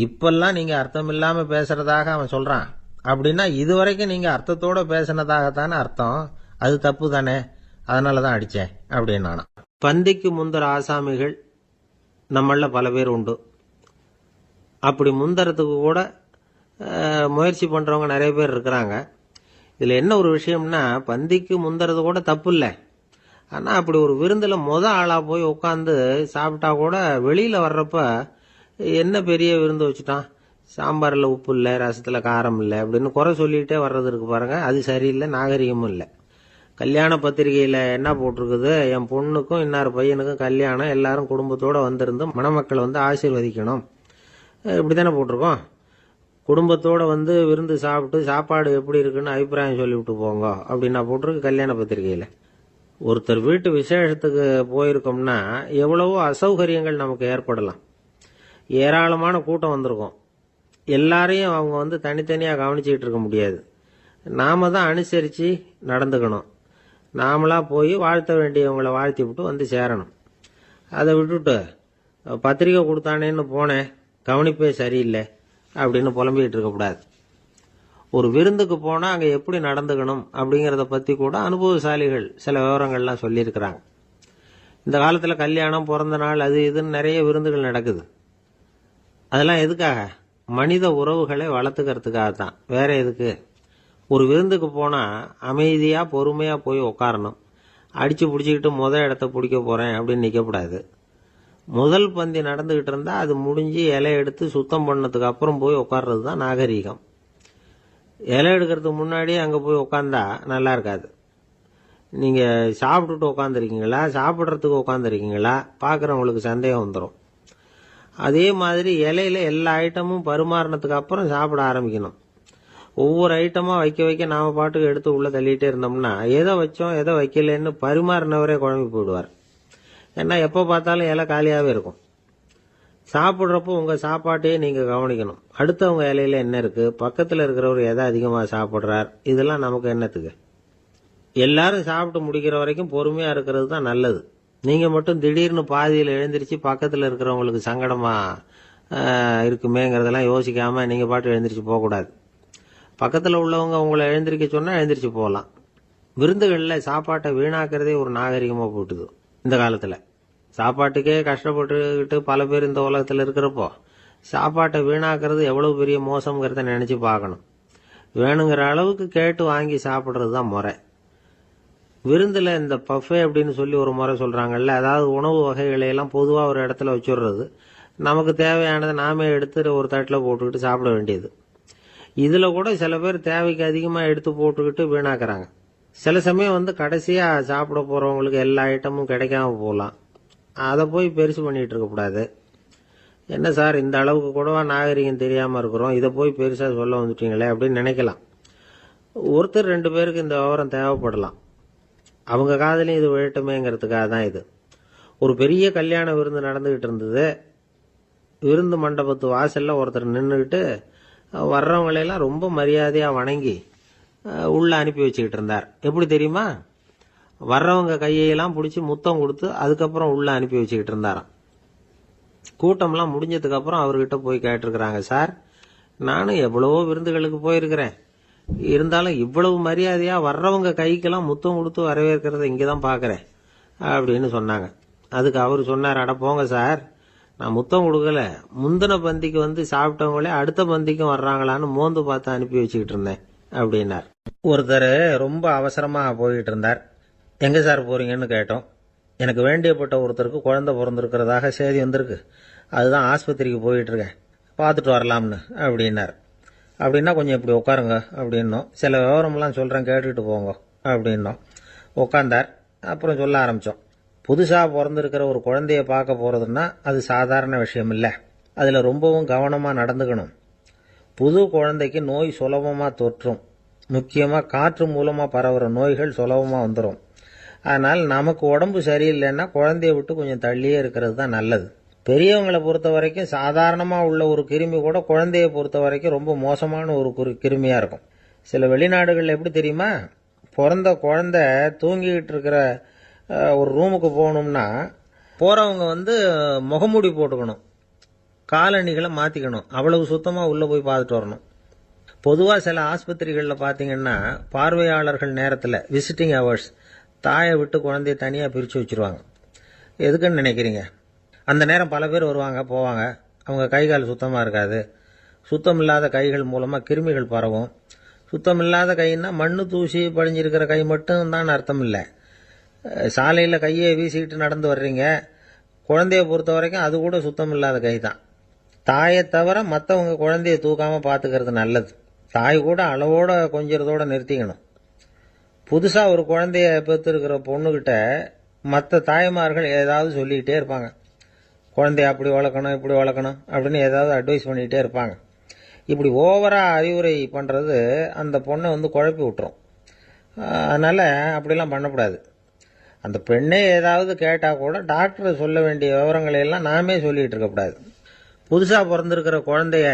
இப்பெல்லாம் நீங்கள் அர்த்தம் இல்லாமல் பேசுறதாக அவன் சொல்கிறான், அப்படின்னா இதுவரைக்கும் நீங்கள் அர்த்தத்தோடு பேசினதாகத்தானே அர்த்தம், அது தப்பு தானே, அதனால தான் அடித்தேன் அப்படின்னானா. பந்திக்கு முந்தர ஆசாமிகள் நம்மள பல பேர் உண்டு. அப்படி முந்தறதுக்கு கூட முயற்சி பண்றவங்க நிறைய பேர் இருக்கிறாங்க. இதுல என்ன ஒரு விஷயம்னா, பந்திக்கு முந்தறது கூட தப்பு இல்லை. ஆனா அப்படி ஒரு விருந்துல ஆளா போய் உட்காந்து சாப்பிட்டா கூட வெளியில வர்றப்ப என்ன பெரிய விருந்து வச்சுட்டான், சாம்பார்ல உப்பு இல்லை, ரசத்துல காரம் இல்லை அப்படின்னு குறை சொல்லிட்டே வர்றது இருக்கு பாருங்க, அது சரியில்லை, நாகரிகமும் இல்லை. கல்யாண பத்திரிகையில என்ன போட்டிருக்குது, என் பொண்ணுக்கும் இன்னார் பையனுக்கும் கல்யாணம், எல்லாரும் குடும்பத்தோட வந்திருந்து மணமக்கள் வந்து ஆசீர்வதிக்கணும், இப்படித்தானே போட்டிருக்கோம். குடும்பத்தோட வந்து விருந்து சாப்பிட்டு சாப்பாடு எப்படி இருக்குன்னு அபிப்பிராயம் சொல்லிவிட்டு போங்க அப்படின்னா போட்டிருக்கு கல்யாண பத்திரிகையில. ஒருத்தர் வீட்டு விசேஷத்துக்கு போயிருக்கோம்னா எவ்வளவோ அசௌகரியங்கள் நமக்கு ஏற்படலாம். ஏராளமான கூட்டம் வந்திருக்கும். எல்லாரையும் அவங்க வந்து தனித்தனியா கவனிச்சுக்கிட்டு இருக்க முடியாது. நாம தான் அனுசரிச்சு நடந்துக்கணும். நாமளா போய் வாழ்த்த வேண்டியவங்களை வாழ்த்தி விட்டு வந்து சேரணும். அதை விட்டுட்டு பத்திரிக்கை கொடுத்தானேன்னு போனேன், கவனிப்பே சரியில்லை அப்படின்னு புலம்பிக்கிட்டு இருக்கக்கூடாது. ஒரு விருந்துக்கு போனா அங்க எப்படி நடந்துக்கணும் அப்படிங்கறத பத்தி கூட அனுபவசாலிகள் சில விவரங்கள்லாம் சொல்லியிருக்கிறாங்க. இந்த காலத்துல கல்யாணம், பிறந்த நாள், அது இதுன்னு நிறைய விருந்துகள் நடக்குது. அதெல்லாம் எதுக்காக? மனித உறவுகளை வளர்த்துக்கிறதுக்காகத்தான், வேற எதுக்கு? ஒரு விருந்துக்கு போனா அமைதியா பொறுமையா போய் உட்காரணும். அடிச்சு பிடிச்சிக்கிட்டு இடத்த பிடிக்க போறேன் அப்படின்னு நிற்கக்கூடாது. முதல் பந்தி நடந்துகிட்டு இருந்தா அது முடிஞ்சு இலை எடுத்து சுத்தம் பண்ணதுக்கு அப்புறம் போய் உட்கார்றது தான் நாகரீகம். இலை எடுக்கிறதுக்கு முன்னாடியே அங்க போய் உட்காந்தா நல்லா இருக்காது. நீங்க சாப்பிட்டுட்டு உட்காந்துருக்கீங்களா, சாப்பிட்றதுக்கு உட்காந்துருக்கீங்களா, பாக்குறவங்களுக்கு சந்தேகம் வந்துடும். அதே மாதிரி இலையில எல்லா ஐட்டமும் பரிமாறினதுக்கு அப்புறம் சாப்பிட ஆரம்பிக்கணும். ஒவ்வொரு ஐட்டமா வைக்க வைக்க நாம பாட்டுக்கு எடுத்து உள்ள தள்ளிட்டே இருந்தோம்னா எதை வச்சோம் எதை வைக்கலன்னு பரிமாறினவரே குழம்பி போயிடுவார். ஏன்னா எப்ப பார்த்தாலும் இலை காலியாவே இருக்கும். சாப்பிட்றப்போ உங்க சாப்பாட்டையே நீங்க கவனிக்கணும். அடுத்தவங்க இலையில என்ன இருக்கு, பக்கத்துல இருக்கிறவர் எதை அதிகமா சாப்பிட்றார், இதெல்லாம் நமக்கு என்னத்துக்கு? எல்லாரும் சாப்பிட்டு முடிக்கிற வரைக்கும் பொறுமையா இருக்கிறது தான் நல்லது. நீங்க மட்டும் திடீர்னு பாதியில் எழுந்திருச்சு பக்கத்துல இருக்கிறவங்களுக்கு சங்கடமா இருக்குமேங்கிறதெல்லாம் யோசிக்காம நீங்க பாட்டு எழுந்திரிச்சு போகக்கூடாது. பக்கத்துல உள்ளவங்க உங்களை எழுந்திருக்க சொன்னா எழுந்திரிச்சு போகலாம். விருந்துகள்ல சாப்பாட்டை வீணாக்கிறதே ஒரு நாகரிகமா போட்டுது. இந்த காலத்துல சாப்பாட்டுக்கே கஷ்டப்பட்டுக்கிட்டு பல பேர் இந்த உலகத்துல இருக்கிறப்போ சாப்பாட்டை வீணாக்குறது எவ்வளவு பெரிய மோசம்ங்கிறத நினைச்சு பார்க்கணும். வேணுங்கிற அளவுக்கு கேட்டு வாங்கி சாப்பிட்றது தான் முறை. விருந்துல இந்த பஃபே அப்படின்னு சொல்லி ஒரு முறை சொல்றாங்கல்ல, அதாவது உணவு வகைகளை எல்லாம் பொதுவா ஒரு இடத்துல வச்சுடுறது, நமக்கு தேவையானதை நாமே எடுத்து ஒரு தட்டில் போட்டுக்கிட்டு சாப்பிட வேண்டியது. இதுல கூட சில பேர் தேவைக்கு அதிகமா எடுத்து போட்டுக்கிட்டு வீணாக்குறாங்க. சில சமயம் வந்து கடைசியா சாப்பிட போறவங்களுக்கு எல்லா ஐட்டமும் கிடைக்காம போகலாம். அதை போய் பெருசு பண்ணிட்டு இருக்க கூடாது. என்ன சார், இந்த அளவுக்கு கூடவா நாகரிகம் தெரியாம இருக்கிறோம், இதை போய் பெருசா சொல்ல வந்துட்டீங்களே அப்படின்னு நினைக்கலாம். ஒருத்தர் 2 பேருக்கு இந்த விவரம் தேவைப்படலாம். அவங்க காதலையும் இது விழட்டுமேங்கிறதுக்காக தான் இது. ஒரு பெரிய கல்யாண விருந்து நடந்துகிட்டு இருந்தது. விருந்து மண்டபத்து வாசல்ல ஒருத்தர் நின்றுகிட்டு வர்றவங்களையெல்லாம் ரொம்ப மரியாதையா வணங்கி உள்ள அனுப்பி வச்சுக்கிட்டு இருந்தார். எப்படி தெரியுமா? வர்றவங்க கையெல்லாம் பிடிச்சி முத்தம் கொடுத்து அதுக்கப்புறம் உள்ள அனுப்பி வச்சுக்கிட்டு இருந்தாராம். கூட்டம்லாம் முடிஞ்சதுக்கு அப்புறம் அவர்கிட்ட போய் கேட்டிருக்கிறாங்க, சார் நானும் எவ்வளவோ விருந்துகளுக்கு போயிருக்கிறேன், இருந்தாலும் இவ்வளவு மரியாதையா வர்றவங்க கைக்கெல்லாம் முத்தம் கொடுத்து வரவேற்கிறத இங்கதான் பாக்குறேன் அப்படின்னு சொன்னாங்க. அதுக்கு அவர் சொன்னார், அட போங்க சார், நான் முத்தம் கொடுக்கல, முந்தின பந்திக்கு வந்து சாப்பிட்டவங்களே அடுத்த பந்திக்கும் வர்றாங்களான்னு மோந்து பார்த்து அனுப்பி வச்சுக்கிட்டு இருந்தேன் அப்படின்னார். ஒருத்தர் ரொம்ப அவசரமா போயிட்டு இருந்தார். எங்க சார் போறீங்கன்னு கேட்டோம். எனக்கு வேண்டியப்பட்ட ஒருத்தருக்கு குழந்தை பிறந்திருக்கிறதாக செய்தி வந்திருக்கு, அதுதான் ஆஸ்பத்திரிக்கு போயிட்டு இருக்கேன், பார்த்துட்டு வரலாம்னு அப்படின்னார். அப்படின்னா கொஞ்சம் இப்படி உட்காருங்க அப்படின்னோம். சில விவரம்லாம் சொல்றேன் கேட்டுக்கிட்டு போங்க அப்படின்னோம். உட்காந்தார். அப்புறம் சொல்ல ஆரம்பிச்சோம். புதுசா பிறந்திருக்கிற ஒரு குழந்தைய பார்க்க போறதுன்னா அது சாதாரண விஷயம் இல்லை. அதுல ரொம்பவும் கவனமா நடந்துக்கணும். புது குழந்தைக்கு நோய் சுலபமா தொற்றும். முக்கியமா காற்று மூலமா பரவுற நோய்கள் சுலபமா வந்துடும். அதனால் நமக்கு உடம்பு சரியில்லைன்னா குழந்தைய விட்டு கொஞ்சம் தள்ளியே இருக்கிறது தான் நல்லது. பெரியவங்களை பொறுத்த வரைக்கும் சாதாரணமா உள்ள ஒரு கிருமி கூட குழந்தைய பொறுத்த வரைக்கும் ரொம்ப மோசமான ஒரு கிருமியா இருக்கும். சில வெளிநாடுகள்ல எப்படி தெரியுமா, பிறந்த குழந்தை தூங்கிக்கிட்டு இருக்கிற ஒரு ரூமுக்கு போகணும்னா போறவங்க வந்து முகமூடி போட்டுக்கணும், காலணிகளை மாத்திக்கணும், அவ்வளவு சுத்தமா உள்ள போய் பார்த்துட்டு வரணும். பொதுவா சில ஆஸ்பத்திரிகள்ல பாத்தீங்கன்னா பார்வையாளர்கள் நேரத்துல விசிட்டிங் ஹவர்ஸ் தாயை விட்டு குழந்தைய தனியா பிரிச்சு வச்சிருவாங்க. எதுக்குன்னு நினைக்கிறீங்க? அந்த நேரம் பல பேர் வருவாங்க போவாங்க. அவங்க கை கால் சுத்தமாக இருக்காது. சுத்தம் இல்லாத கைகள் மூலமாக கிருமிகள் பரவும். சுத்தம் இல்லாத கைன்னா மண்ணு தூசி படிஞ்சிருக்கிற கை மட்டும் தான் அர்த்தம் இல்லை. சாலையில் கையை வீசிக்கிட்டு நடந்து வர்றீங்க, குழந்தைய பொறுத்த வரைக்கும் அது கூட சுத்தம் இல்லாத கை தான். தாயை தவிர மற்றவங்க குழந்தைய தூக்காமல் பார்த்துக்கிறது நல்லது. தாய் கூட அளவோட கொஞ்சிறதோட நிறுத்திக்கணும். புதுசாக ஒரு குழந்தைய பெற்றிருக்கிற பொண்ணுக்கிட்ட மற்ற தாய்மார்கள் ஏதாவது சொல்லிக்கிட்டே இருப்பாங்க. குழந்தைய அப்படி வளர்க்கணும் இப்படி வளர்க்கணும் அப்படின்னு ஏதாவது அட்வைஸ் பண்ணிக்கிட்டே இருப்பாங்க. இப்படி ஓவராக அறிவுரை பண்ணுறது அந்த பொண்ணை குழப்பி விட்டுரும். அதனால் அப்படிலாம் பண்ணக்கூடாது. அந்த பெண்ணே ஏதாவது கேட்டால் கூட டாக்டர் சொல்ல வேண்டிய விவரங்களை எல்லாம் நாமே சொல்லிகிட்டு இருக்கக்கூடாது. புதுசாக பிறந்திருக்கிற குழந்தைய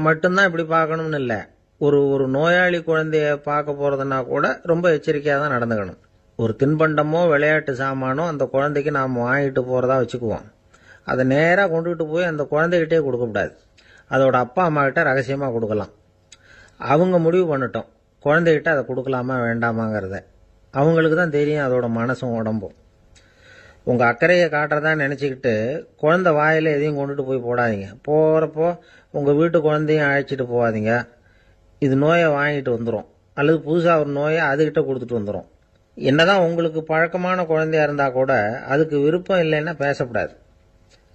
மட்டும்தான் இப்படி பார்க்கணும்னு இல்லை. ஒரு நோயாளி குழந்தைய பார்க்க போகிறதுனா கூட ரொம்ப எச்சரிக்கையாக தான் நடந்துக்கணும். ஒரு தின்பண்டமோ விளையாட்டு சாமானோ அந்த குழந்தைக்கு நாம் வாங்கிட்டு போகிறதா வச்சுக்குவோம். அதை நேராக கொண்டுகிட்டு போய் அந்த குழந்தைகிட்டே கொடுக்கக்கூடாது. அதோட அப்பா அம்மா கிட்ட ரகசியமாக கொடுக்கலாம். அவங்க முடிவு பண்ணட்டும் குழந்தைகிட்ட அதை கொடுக்கலாமா வேண்டாமாங்கிறத. அவங்களுக்கு தான் தெரியும் அதோட மனசும் உடம்பும். உங்கள் அக்கறையை காட்டுறதா நினச்சிக்கிட்டு குழந்தை வாயில் எதையும் கொண்டுட்டு போய் போடாதீங்க. போகிறப்போ உங்கள் வீட்டு குழந்தையும் அழைச்சிட்டு போகாதீங்க. இது நோயை வாங்கிட்டு வந்துடும், அல்லது புதுசாக ஒரு நோயை அதுகிட்ட கொடுத்துட்டு வந்துடும். என்னதான் உங்களுக்கு பழக்கமான குழந்தையா இருந்தால் கூட அதுக்கு விருப்பம் இல்லைன்னா பேசக்கூடாது.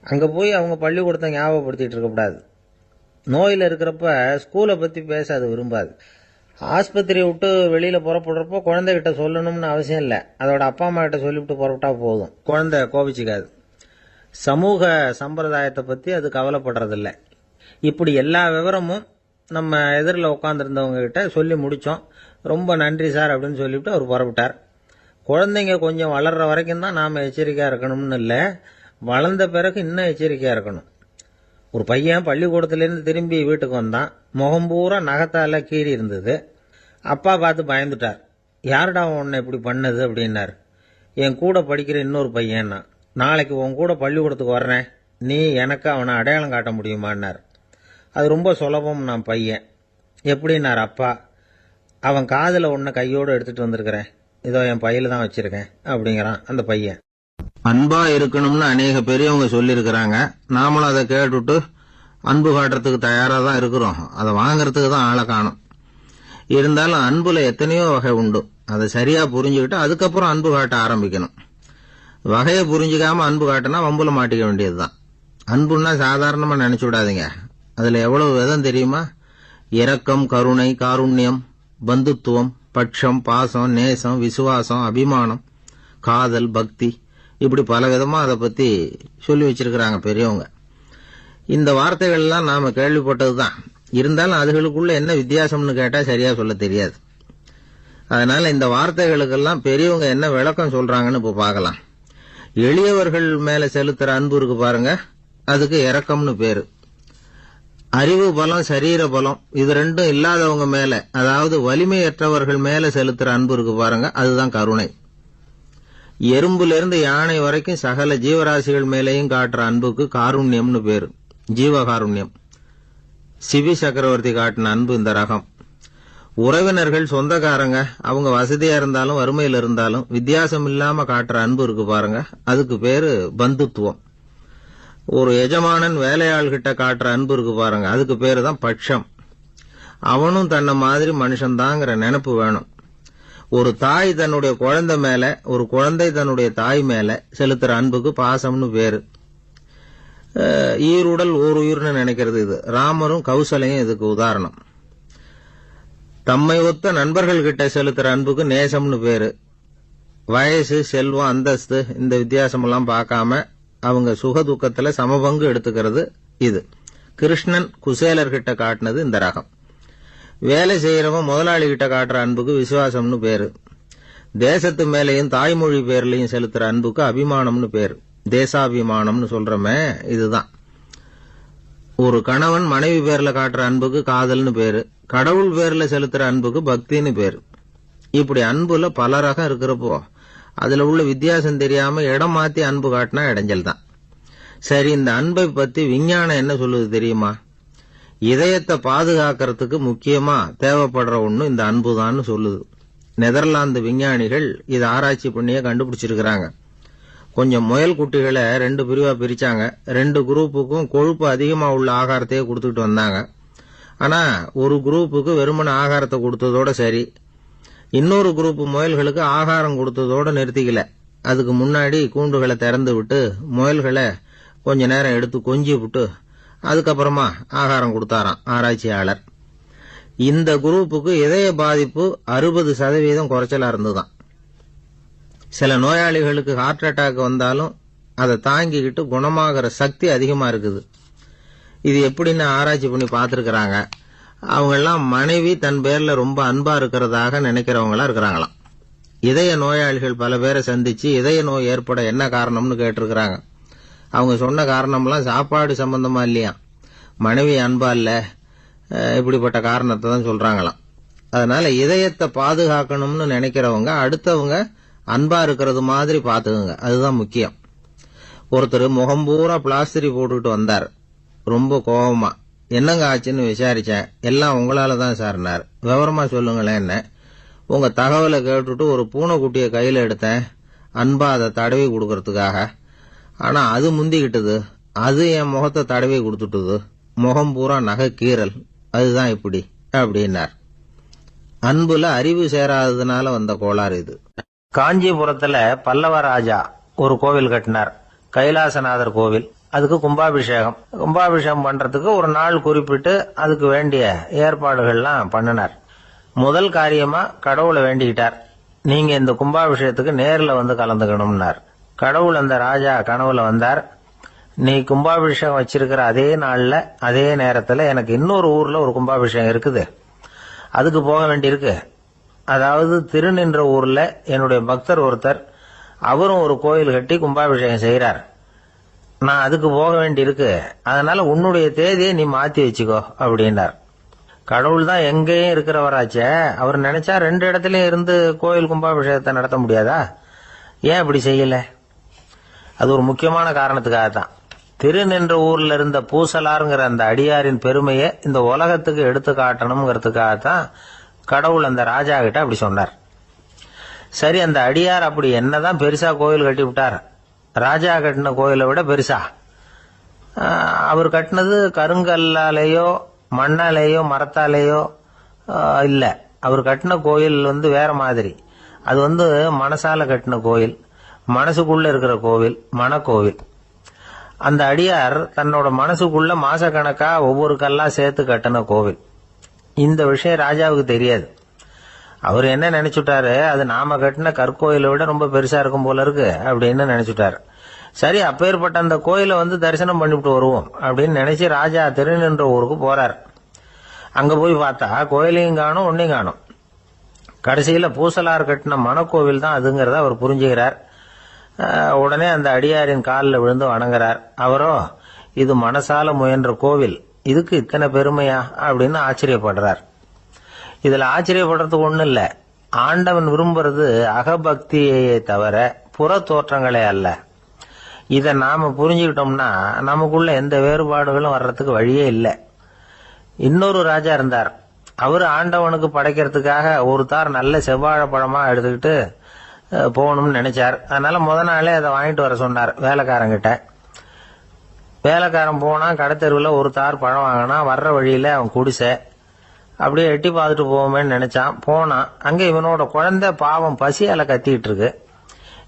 அங்கே போய் அவங்க பள்ளிக்கூடத்தை ஞாபகப்படுத்திட்டு இருக்கக்கூடாது. நோயில் இருக்கிறப்ப ஸ்கூலை பற்றி பேச அது விரும்பாது. ஆஸ்பத்திரியை விட்டு வெளியில் புறப்படுறப்போ குழந்தைகிட்ட சொல்லணும்னு அவசியம் இல்லை. அதோட அப்பா அம்மா கிட்ட சொல்லிவிட்டு புறப்பட்டா போதும். குழந்தை கோபிச்சிக்காது. சமூக சம்பிரதாயத்தை பற்றி அது கவலைப்படுறதில்லை. இப்படி எல்லா விவரமும் நம்ம எதிரில் உட்காந்துருந்தவங்க கிட்ட சொல்லி முடித்தோம். ரொம்ப நன்றி சார் அப்படின்னு சொல்லிவிட்டு அவர் புறப்பட்டார். குழந்தைங்க கொஞ்சம் வளர்கிற வரைக்கும் தான் நாம் எச்சரிக்கையாக இருக்கணும்னு இல்லை, வளர்ந்த பிறகு இன்னும் எச்சரிக்கையாக இருக்கணும். ஒரு பையன் பள்ளிக்கூடத்துலேருந்து திரும்பி வீட்டுக்கு வந்தான். முகம் பூரா நகத்தால் கீறி இருந்தது. அப்பா பார்த்து பயந்துட்டார். யாருடா உன்னை இப்படி பண்ணது அப்படின்னார். என் கூட படிக்கிற இன்னொரு பையன்னா. நாளைக்கு உன் கூட பள்ளிக்கூடத்துக்கு வர்றேன், நீ எனக்கு அவனை அடையாளம் காட்ட முடியுமான்னார். அது ரொம்ப சுலபம் நான் பையன். எப்படின்னார் அப்பா. அவன் காதில் ஒன்று கையோடு எடுத்துகிட்டு வந்திருக்கிறேன், இதோ என் பையில தான் வச்சிருக்கேன் அப்படிங்கிறான் அந்த பையன். அன்பா இருக்கணும்னு அநேக பெரியவங்க சொல்லியிருக்கிறாங்க. நாமளும் அதை கேட்டுட்டு அன்பு காட்டுறதுக்கு தயாராக தான் இருக்கிறோம். அதை வாங்கறதுக்கு தான் ஆளை காணும். இருந்தாலும் அன்புல எத்தனையோ வகை உண்டு. அதை சரியா புரிஞ்சுக்கிட்டு அதுக்கப்புறம் அன்பு காட்ட ஆரம்பிக்கணும். வகையை புரிஞ்சுக்காம அன்பு காட்டினா வம்புல மாட்டிக்க வேண்டியதுதான். அன்புன்னா சாதாரணமா நினைச்சு விடாதீங்க. அதுல எவ்வளவு விதம் தெரியுமா? இரக்கம், கருணை, காருண்யம், பந்துத்துவம், பட்சம், பாசம், நேசம், விசுவாசம், அபிமானம், காதல், பக்தி, இப்படி பல விதமா அதை பத்தி சொல்லி வச்சிருக்கிறாங்க பெரியவங்க. இந்த வார்த்தைகள்லாம் நாம கேள்விப்பட்டதுதான். இருந்தாலும் அதுகளுக்குள்ள என்ன வித்தியாசம்னு கேட்டா சரியா சொல்ல தெரியாது. அதனால இந்த வார்த்தைகளுக்கெல்லாம் பெரியவங்க என்ன விளக்கம் சொல்றாங்கன்னு இப்ப பார்க்கலாம். எளியவர்கள் மேல செலுத்துற அன்பு இருக்கு பாருங்க, அதுக்கு இரக்கம்னு பேரு. அறிவு பலம், சரீர பலம், இது ரெண்டும் இல்லாதவங்க மேல, அதாவது வலிமையற்றவர்கள் மேல செலுத்துற அன்பு இருக்கு பாருங்க, அதுதான் கருணை. எறும்புல இருந்து யானை வரைக்கும் சகல ஜீவராசிகள் மேலேயும் காட்டுற அன்புக்கு காருண்யம்னு பேரு, ஜீவகாருண்யம். சிவி சக்கரவர்த்தி காட்டின அன்பு இந்த ரகம். உறவினர்கள், சொந்தக்காரங்க, அவங்க வசதியா இருந்தாலும் வறுமையில் இருந்தாலும் வித்தியாசம் இல்லாம காட்டுற அன்பு இருக்கு பாருங்க, அதுக்கு பேரு பந்துத்துவம். ஒரு எஜமானன் வேலையாள்கிட்ட காட்டுற அன்பு இருக்கு பாருங்க, அதுக்கு பேரு தான் பட்சம். அவனும் தன்னை மாதிரி மனுஷன்தாங்கிற நினைப்பு வேணும். ஒரு தாய் தன்னுடைய குழந்தை மேல, ஒரு குழந்தை தன்னுடைய தாய் மேல செலுத்துற அன்புக்கு பாசம்னு பேரு. ஈருடல் ஓர் உயிர்னு நினைக்கிறது இது. ராமரும் கௌசலையும் இதுக்கு உதாரணம். தம்மை ஒத்த நண்பர்கள் கிட்ட செலுத்துற அன்புக்கு நேசம்னு பேரு. வயசு, செல்வம், அந்தஸ்து இந்த வித்தியாசமெல்லாம் பார்க்காம அவங்க சுக துக்கத்துல சமபங்கு எடுத்துக்கிறது இது. கிருஷ்ணன் குசேலர்கிட்ட காட்டினது இந்த ரகம். வேலை செய்யறவன் முதலாளி கிட்ட காட்டுற அன்புக்கு விசுவாசம்னு பேரு. தேசத்து மேலையும் தாய்மொழி பேர்லையும் செலுத்துற அன்புக்கு அபிமானம்னு பேரு. தேசாபிமானம்னு சொல்றமே இதுதான். ஒரு கணவன் மனைவி பேர்ல காட்டுற அன்புக்கு காதல்னு பேரு. கடவுள் பேர்ல செலுத்துற அன்புக்கு பக்தின்னு பேரு. இப்படி அன்புல பல ரகம் இருக்கிறப்போ அதுல உள்ள வித்தியாசம் தெரியாம இடம் மாத்தி அன்பு காட்டினா இடைஞ்சல் தான். சரி, இந்த அன்பை பத்தி விஞ்ஞானம் என்ன சொல்லுது தெரியுமா? இதயத்தை பாதுகாக்கிறதுக்கு முக்கியமா தேவைப்படுற ஒண்ணு இந்த அன்புதான்னு சொல்லுது. நெதர்லாந்து விஞ்ஞானிகள் இதை ஆராய்ச்சி பண்ணியே கண்டுபிடிச்சிருக்கிறாங்க. கொஞ்சம் முயல் குட்டிகளை 2 பிரிவா பிரிச்சாங்க. 2 குரூப்புக்கும் கொழுப்பு அதிகமா உள்ள ஆகாரத்தையே கொடுத்துட்டு வந்தாங்க. ஆனா ஒரு குரூப்புக்கு வெறுமன ஆகாரத்தை கொடுத்ததோட சரி, இன்னொரு குரூப் முயல்களுக்கு ஆகாரம் கொடுத்ததோட நிறுத்திக்கல. அதுக்கு முன்னாடி கூண்டுகளை திறந்து விட்டு முயல்களை கொஞ்ச நேரம் எடுத்து கொஞ்சி விட்டு அதுக்கப்புறமா ஆகாரம் கொடுத்தாராம் ஆராய்ச்சியாளர். இந்த குரூப்புக்கு இதய பாதிப்பு 60% குறைச்சலா இருந்துதான். சில நோயாளிகளுக்கு ஹார்ட் அட்டாக் வந்தாலும் அதை தாங்கிக்கிட்டு குணமாகிற சக்தி அதிகமா இருக்குது. இது எப்படின்னு ஆராய்ச்சி பண்ணி பார்த்திருக்கிறாங்க. அவங்க எல்லாம் மனைவி தன் பேர்ல ரொம்ப அன்பா இருக்கிறதாக நினைக்கிறவங்களா இருக்கிறாங்களாம். இதய நோயாளிகள் பல பேரை சந்திச்சு இதய நோய் ஏற்பட என்ன காரணம்னு கேட்டிருக்கிறாங்க. அவங்க சொன்ன காரணம்லாம் சாப்பாடு சம்பந்தமா இல்லையா, மனைவி அன்பா இல்ல, இப்படிப்பட்ட காரணத்தை தான் சொல்றாங்களாம். அதனால இதயத்தை பாதுகாக்கணும்னு நினைக்கிறவங்க அடுத்தவங்க அன்பா இருக்கிறது மாதிரி பாத்துக்குங்க, அதுதான் முக்கியம். ஒருத்தர் முகம் பூரா பிளாஸ்டரி போட்டுக்கிட்டு வந்தார், ரொம்ப கோபமா. என்னங்க ஆச்சுன்னு விசாரிச்சேன். எல்லாம் உங்களால தான் சார்னார். விவரமா சொல்லுங்களேன். என்ன, உங்க தகவலை கேட்டுட்டு ஒரு பூனைக்குட்டியை கையில எடுத்தேன், அன்பா அதை தடவி கொடுக்கறதுக்காக. ஆனா அது முந்திக்கிட்டது, அது என் முகத்தை தடவி கொடுத்துட்டுது, முகம் பூரா நகை கீறல், அதுதான் இப்படி அப்படின்னார். அன்புல அறிவு சேராததுனால வந்த கோளாறு இது. காஞ்சிபுரத்துல பல்லவ ராஜா ஒரு கோவில் கட்டினார், கைலாசநாதர் கோவில். அதுக்கு கும்பாபிஷேகம் பண்றதுக்கு ஒரு நாள் குறிப்பிட்டு அதுக்கு வேண்டிய ஏற்பாடுகள்லாம் பண்ணினார். முதல் காரியமா கடவுளை வேண்டிக்கிட்டார், நீங்க இந்த கும்பாபிஷேகத்துக்கு நேர்ல வந்து கலந்துக்கணும்னார். கடவுள் அந்த ராஜா கனவுல வந்தார். நீ கும்பாபிஷேகம் வச்சிருக்கிற அதே நாள்ல அதே நேரத்துல எனக்கு இன்னொரு ஊர்ல ஒரு கும்பாபிஷேகம் இருக்குது, அதுக்கு போக வேண்டியிருக்கு. அதாவது திருநின்ற ஊர்ல என்னுடைய பக்தர் ஒருத்தர், அவரும் ஒரு கோயில் கட்டி கும்பாபிஷேகம் செய்யறார், நான் அதுக்கு போக வேண்டியிருக்கு, அதனால உன்னுடைய தேதியை நீ மாத்தி வச்சுக்கோ அப்படின்னார். கடவுள் தான் எங்கேயும் இருக்கிறவராச்சே, அவர் நினைச்சா 2 இடத்துலயும் இருந்து கோயில் கும்பாபிஷேகத்தை நடத்த முடியாதா? ஏன் இப்படி செய்யல? அது ஒரு முக்கியமான காரணத்துக்காகத்தான். திருநின்ற ஊர்ல இருந்த பூசலாருங்கிற அந்த அடியாரின் பெருமையை இந்த உலகத்துக்கு எடுத்து காட்டணுங்கிறதுக்காகத்தான் கடவுள் அந்த ராஜா கிட்ட அப்படி சொன்னார். சரி, அந்த அடியார் அப்படி என்னதான் பெருசா கோயில் கட்டி விட்டார்? ராஜா கட்டின கோயிலை விட பெருசா? அவர் கட்டினது கருங்கல்லாலேயோ மண்ணாலேயோ மரத்தாலேயோ இல்ல. அவர் கட்டின கோயில் வேற மாதிரி. அது மனசால கட்டின கோயில், மனசுக்குள்ள இருக்கிற கோவில், மனக்கோவில். அந்த அடியார் தன்னோட மனசுக்குள்ள மாசக்கணக்கா ஒவ்வொரு கல்லா சேர்த்து கட்டின கோவில். இந்த விஷயம் ராஜாவுக்கு தெரியாது. அவர் என்ன நினைச்சுட்டாரு, அது நாம கட்டின கற்கோயிலை விட ரொம்ப பெருசா இருக்கும் போல இருக்கு அப்படின்னு நினைச்சுட்டாரு. சரி, அப்பேற்பட்ட அந்த கோயிலை தரிசனம் பண்ணிவிட்டு வருவோம் அப்படின்னு நினைச்சு ராஜா திருநின்ற ஊருக்கு போறார். அங்க போய் பார்த்தா கோயிலையும் காணும், ஒன்னையும் காணும். கடைசியில பூசலார் கட்டின மனக்கோவில் தான் அதுங்கிறத அவர் புரிஞ்சுக்கிறார். உடனே அந்த அடியாரின் காலில் விழுந்து வணங்குறார். அவரோ, இது மனசால முயன்ற கோவில், இதுக்கு இத்தனை பெருமையா அப்படின்னு ஆச்சரியப்படுறார். இதுல ஆச்சரியப்படுறதுக்கு ஒண்ணும் இல்ல. ஆண்டவன் விரும்புறது அகபக்தியை தவிர புற தோற்றங்களே அல்ல. இத நாம புரிஞ்சுக்கிட்டோம்னா நமக்குள்ள எந்த வேறுபாடுகளும் வர்றதுக்கு வழியே இல்லை. இன்னொரு ராஜா இருந்தார். அவரு ஆண்டவனுக்கு படைக்கிறதுக்காக ஒரு தார் நல்ல செவ்வாழை பழமா எடுத்துக்கிட்டு போகணும்னு நினைச்சார். அதனால முத நாளே அதை வாங்கிட்டு வர சொன்னார் வேலைக்காரங்கிட்ட. வேலைக்காரன் போனா கடைத்தெருவில் ஒரு தார் பழம் வாங்கினா. வர்ற வழியில அவன் குடிசை, அப்படியே எட்டி பார்த்துட்டு போவோமேன்னு நினைச்சான். போனான். அங்க இவனோட குழந்தை பாவம் பசியால கத்திக்கிட்டு இருக்கு.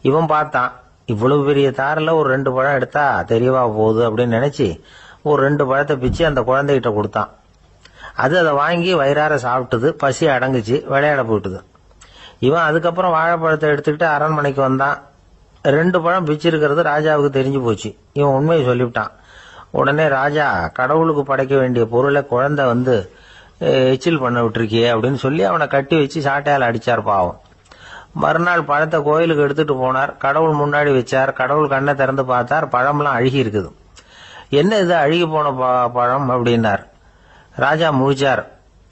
இவன் பார்த்தான், இவ்வளவு பெரிய தாரில் ஒரு 2 பழம் எடுத்தா தெரியவா போகுது அப்படின்னு நினைச்சு ஒரு 2 பழத்தை பிச்சு அந்த குழந்தைகிட்ட கொடுத்தான். அது அதை வாங்கி வயிறார சாப்பிட்டது, பசி அடங்குச்சு, விளையாட போயிட்டுது. இவன் அதுக்கப்புறம் வாழைப்பழத்தை எடுத்துக்கிட்டு அரண்மனைக்கு வந்தான். 2 பழம் பிச்சிருக்கிறது ராஜாவுக்கு தெரிஞ்சு போச்சு. இவன் உண்மையை சொல்லிவிட்டான். உடனே ராஜா, கடவுளுக்கு படைக்க வேண்டிய பொருளை குழந்தை எச்சில் பண்ண விட்டுருக்கியே அப்படின்னு சொல்லி அவனை கட்டி வச்சு சாட்டையால் அடிச்சார் பாவம். மறுநாள் பழத்தை கோயிலுக்கு எடுத்துட்டு போனார். கடவுள் முன்னாடி வச்சார். கடவுள் கண்ணை திறந்து பார்த்தார், பழம்லாம் அழுகி இருக்குது. என்ன இது அழுகி போன பழம் அப்படின்னார். ராஜா முழிச்சார்.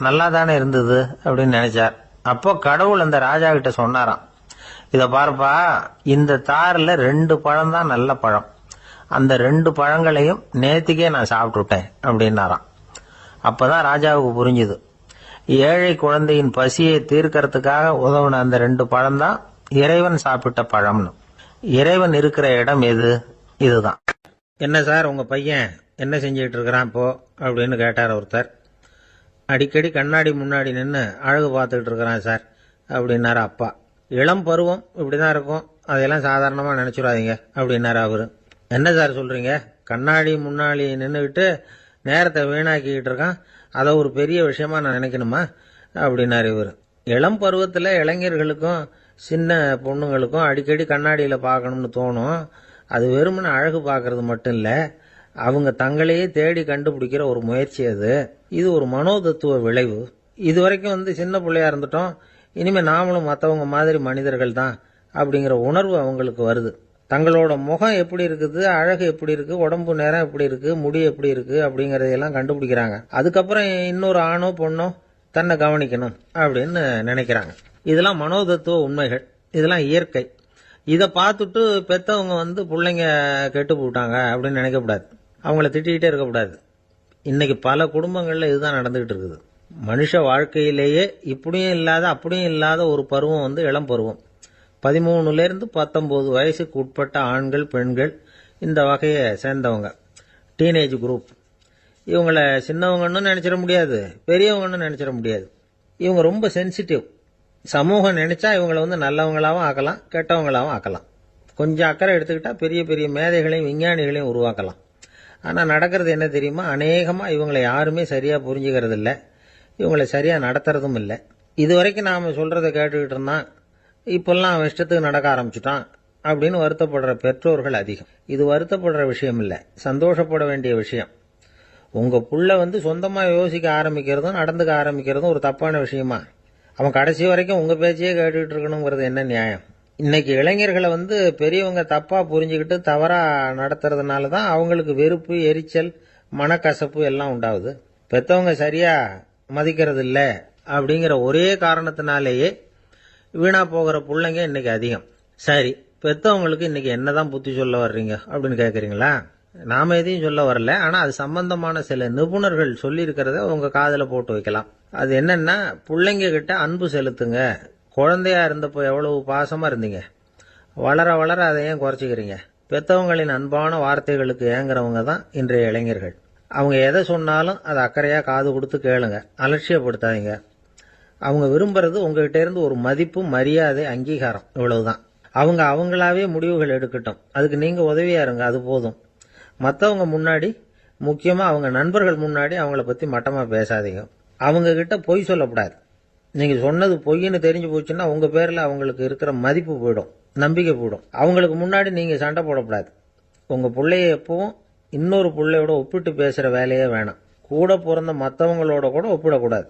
நல்லா தானே இருந்தது அப்படின்னு நினைச்சார். அப்போ கடவுள் அந்த ராஜா கிட்ட சொன்னாராம், இத பாருப்பா, இந்த தாரில் 2 பழம் தான் நல்ல பழம், அந்த 2 பழங்களையும் நேத்திக்கே நான் சாப்பிட்டுட்டேன் அப்படின்னாராம். அப்பதான் ராஜாவுக்கு புரிஞ்சுது, ஏழை குழந்தையின் பசியை தீர்க்கறதுக்காக உதவுன அந்த 2 பழம் தான் இறைவன் சாப்பிட்ட பழம்னு. இறைவன் இருக்கிற இடம் எது? இதுதான். என்ன சார் உங்க பையன் என்ன செஞ்சுட்டு இருக்கிறான் இப்போ அப்படின்னு கேட்டார் ஒருத்தர். அடிக்கடி கண்ணாடி முன்னாடி நின்று அழகு பார்த்துக்கிட்டு இருக்கிறான் சார் அப்படின்னாரு அப்பா. இளம் பருவம் இப்படிதான் இருக்கும், அதையெல்லாம் சாதாரணமா நினைச்சுடாதீங்க அப்படின்னாரு அவரு. என்ன சார் சொல்றீங்க, கண்ணாடி முன்னாடி நின்றுக்கிட்டு நேரத்தை வீணாக்கிக்கிட்டு இருக்கான், அதை ஒரு பெரிய விஷயமா நான் நினைக்கணுமா அப்படின்னாரு இவர். இளம் பருவத்தில் இளைஞர்களுக்கும் சின்ன பொண்ணுங்களுக்கும் அடிக்கடி கண்ணாடியில் பார்க்கணும்னு தோணும். அது வெறுமனே அழகு பார்க்கறது மட்டும் இல்லை, அவங்க தங்களையே தேடி கண்டுபிடிக்கிற ஒரு முயற்சி அது. இது ஒரு மனோதத்துவ விளைவு. இது வரைக்கும் சின்ன பிள்ளையா இருந்துட்டோம், இனிமே நாமளும் மற்றவங்க மாதிரி மனிதர்கள் தான் அப்படிங்கிற உணர்வு அவங்களுக்கு வருது. தங்களோட முகம் எப்படி இருக்குது, அழகு எப்படி இருக்கு, உடம்பு நேரம் எப்படி இருக்கு, முடி எப்படி இருக்கு அப்படிங்கறதையெல்லாம் கண்டுபிடிக்கிறாங்க. அதுக்கப்புறம் இன்னொரு ஆணோ பொண்ணோ தன்னை கவனிக்கணும் அப்படின்னு நினைக்கிறாங்க. இதெல்லாம் மனோதத்துவ உண்மைகள், இதெல்லாம் இயற்கை. இதை பார்த்துட்டு பெத்தவங்க பிள்ளைங்க கெட்டு போட்டாங்க அப்படின்னு நினைக்கக்கூடாது, அவங்கள திட்டிகிட்டே இருக்கக்கூடாது. இன்னைக்கு பல குடும்பங்கள்ல இதுதான் நடந்துகிட்டு இருக்குது. மனுஷ வாழ்க்கையிலேயே இப்படியும் இல்லாத அப்படியும் இல்லாத ஒரு பருவம் இளம் பருவம். 13லேருந்து 19 வயசுக்கு உட்பட்ட ஆண்கள் பெண்கள் இந்த வகையை சேர்ந்தவங்க, டீனேஜ் குரூப். இவங்கள சின்னவங்கன்னு நினைச்சிட முடியாது, பெரியவங்கன்னு நினைச்சிட முடியாது. இவங்க ரொம்ப சென்சிட்டிவ். சமூகம் நினைச்சா இவங்களை நல்லவங்களாவும் ஆக்கலாம், கெட்டவங்களாவும் ஆக்கலாம். கொஞ்சம் அக்கறை எடுத்துக்கிட்டா பெரிய பெரிய மேதைகளையும் விஞ்ஞானிகளையும் உருவாக்கலாம். ஆனால் நடக்கிறது என்ன தெரியுமா, அநேகமாக இவங்களை யாருமே சரியாக புரிஞ்சுக்கிறது இல்லை, இவங்களை சரியாக நடத்துறதும் இல்லை. இது வரைக்கும் நாம் சொல்கிறத கேட்டுக்கிட்டு இருந்தான், இப்பெல்லாம் அவன் இஷ்டத்துக்கு நடக்க ஆரம்பிச்சுட்டான் அப்படின்னு வருத்தப்படுற பெற்றோர்கள் அதிகம். இது வருத்தப்படுற விஷயம் இல்லை, சந்தோஷப்பட வேண்டிய விஷயம். உங்கள் புள்ள சொந்தமாக யோசிக்க ஆரம்பிக்கிறதும் நடந்துக்க ஆரம்பிக்கிறதும் ஒரு தப்பான விஷயமா? அவன் கடைசி வரைக்கும் உங்கள் பேச்சையே கேட்டுக்கிட்டு இருக்கணுங்கிறது என்ன நியாயம்? இன்னைக்கு இளைஞர்களை பெரியவங்க தப்பா புரிஞ்சுக்கிட்டு தவறா நடத்துறதுனால தான் அவங்களுக்கு வெறுப்பு, எரிச்சல், மனக்கசப்பு எல்லாம் உண்டாகுது. பெத்தவங்க சரியா மதிக்கிறது இல்லை அப்படிங்கிற ஒரே காரணத்தினாலேயே வீணா போகிற பிள்ளைங்க இன்னைக்கு அதிகம். சரி, பெத்தவங்களுக்கு இன்னைக்கு என்னதான் புத்தி சொல்ல வர்றீங்க அப்படின்னு கேட்குறீங்களா? நாம எதையும் சொல்ல வரல, ஆனா அது சம்பந்தமான சில நிபுணர்கள் சொல்லி இருக்கிறத உங்க காதுல போட்டு வைக்கலாம். அது என்னன்னா, பிள்ளைங்க கிட்ட அன்பு செலுத்துங்க. குழந்தையா இருந்தப்போ எவ்வளவு பாசமா இருந்தீங்க, வளர வளர அதை ஏன் குறைச்சிக்கிறீங்க? பெத்தவங்களின் அன்பான வார்த்தைகளுக்கு ஏங்குறவங்க தான் இன்றைய இளைஞர்கள். அவங்க எதை சொன்னாலும் அதை அக்கறையா காது கொடுத்து கேளுங்க, அலட்சியப்படுத்தாதீங்க. அவங்க விரும்புறது உங்ககிட்ட இருந்து ஒரு மதிப்பு, மரியாதை, அங்கீகாரம், இவ்வளவுதான். அவங்க அவங்களாவே முடிவுகள் எடுக்கட்டும், அதுக்கு நீங்க உதவியா இருங்க, அது போதும். மற்றவங்க முன்னாடி, முக்கியமா அவங்க நண்பர்கள் முன்னாடி அவங்கள பத்தி மட்டமா பேசாதீங்க. அவங்க கிட்ட பொய் சொல்லக்கூடாது. நீங்க சொன்னது பொய்ன்னு தெரிஞ்சு போச்சுன்னா உங்க பேர்ல அவங்களுக்கு இருக்கிற மதிப்பு போயிடும், நம்பிக்கை போயிடும். அவங்களுக்கு முன்னாடி நீங்க சண்டை போடக்கூடாது. உங்க பிள்ளைய எப்பவும் இன்னொரு பிள்ளையோட ஒப்பிட்டு பேசுற வேலையே வேணாம். கூட பிறந்த மற்றவங்களோட கூட ஒப்பிடக்கூடாது.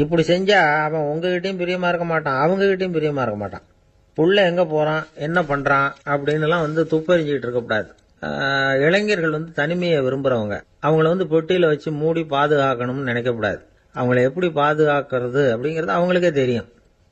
இப்படி செஞ்சா அவன் உங்ககிட்டயும் பிரியமா இருக்க மாட்டான், அவங்க கிட்டயும் பிரியமா இருக்க மாட்டான். புள்ள எங்க போறான், என்ன பண்றான் அப்படின்னு எல்லாம் துப்பறிஞ்சுக்கிட்டு இருக்கக்கூடாது. இளைஞர்கள் தனிமையை விரும்புறவங்க. அவங்கள பெட்டியில வச்சு மூடி பாதுகாக்கணும்னு நினைக்கக்கூடாது. அவங்கள எப்படி பாதுகாக்கிறது அப்படிங்கறது அவங்களுக்கே தெரியும்.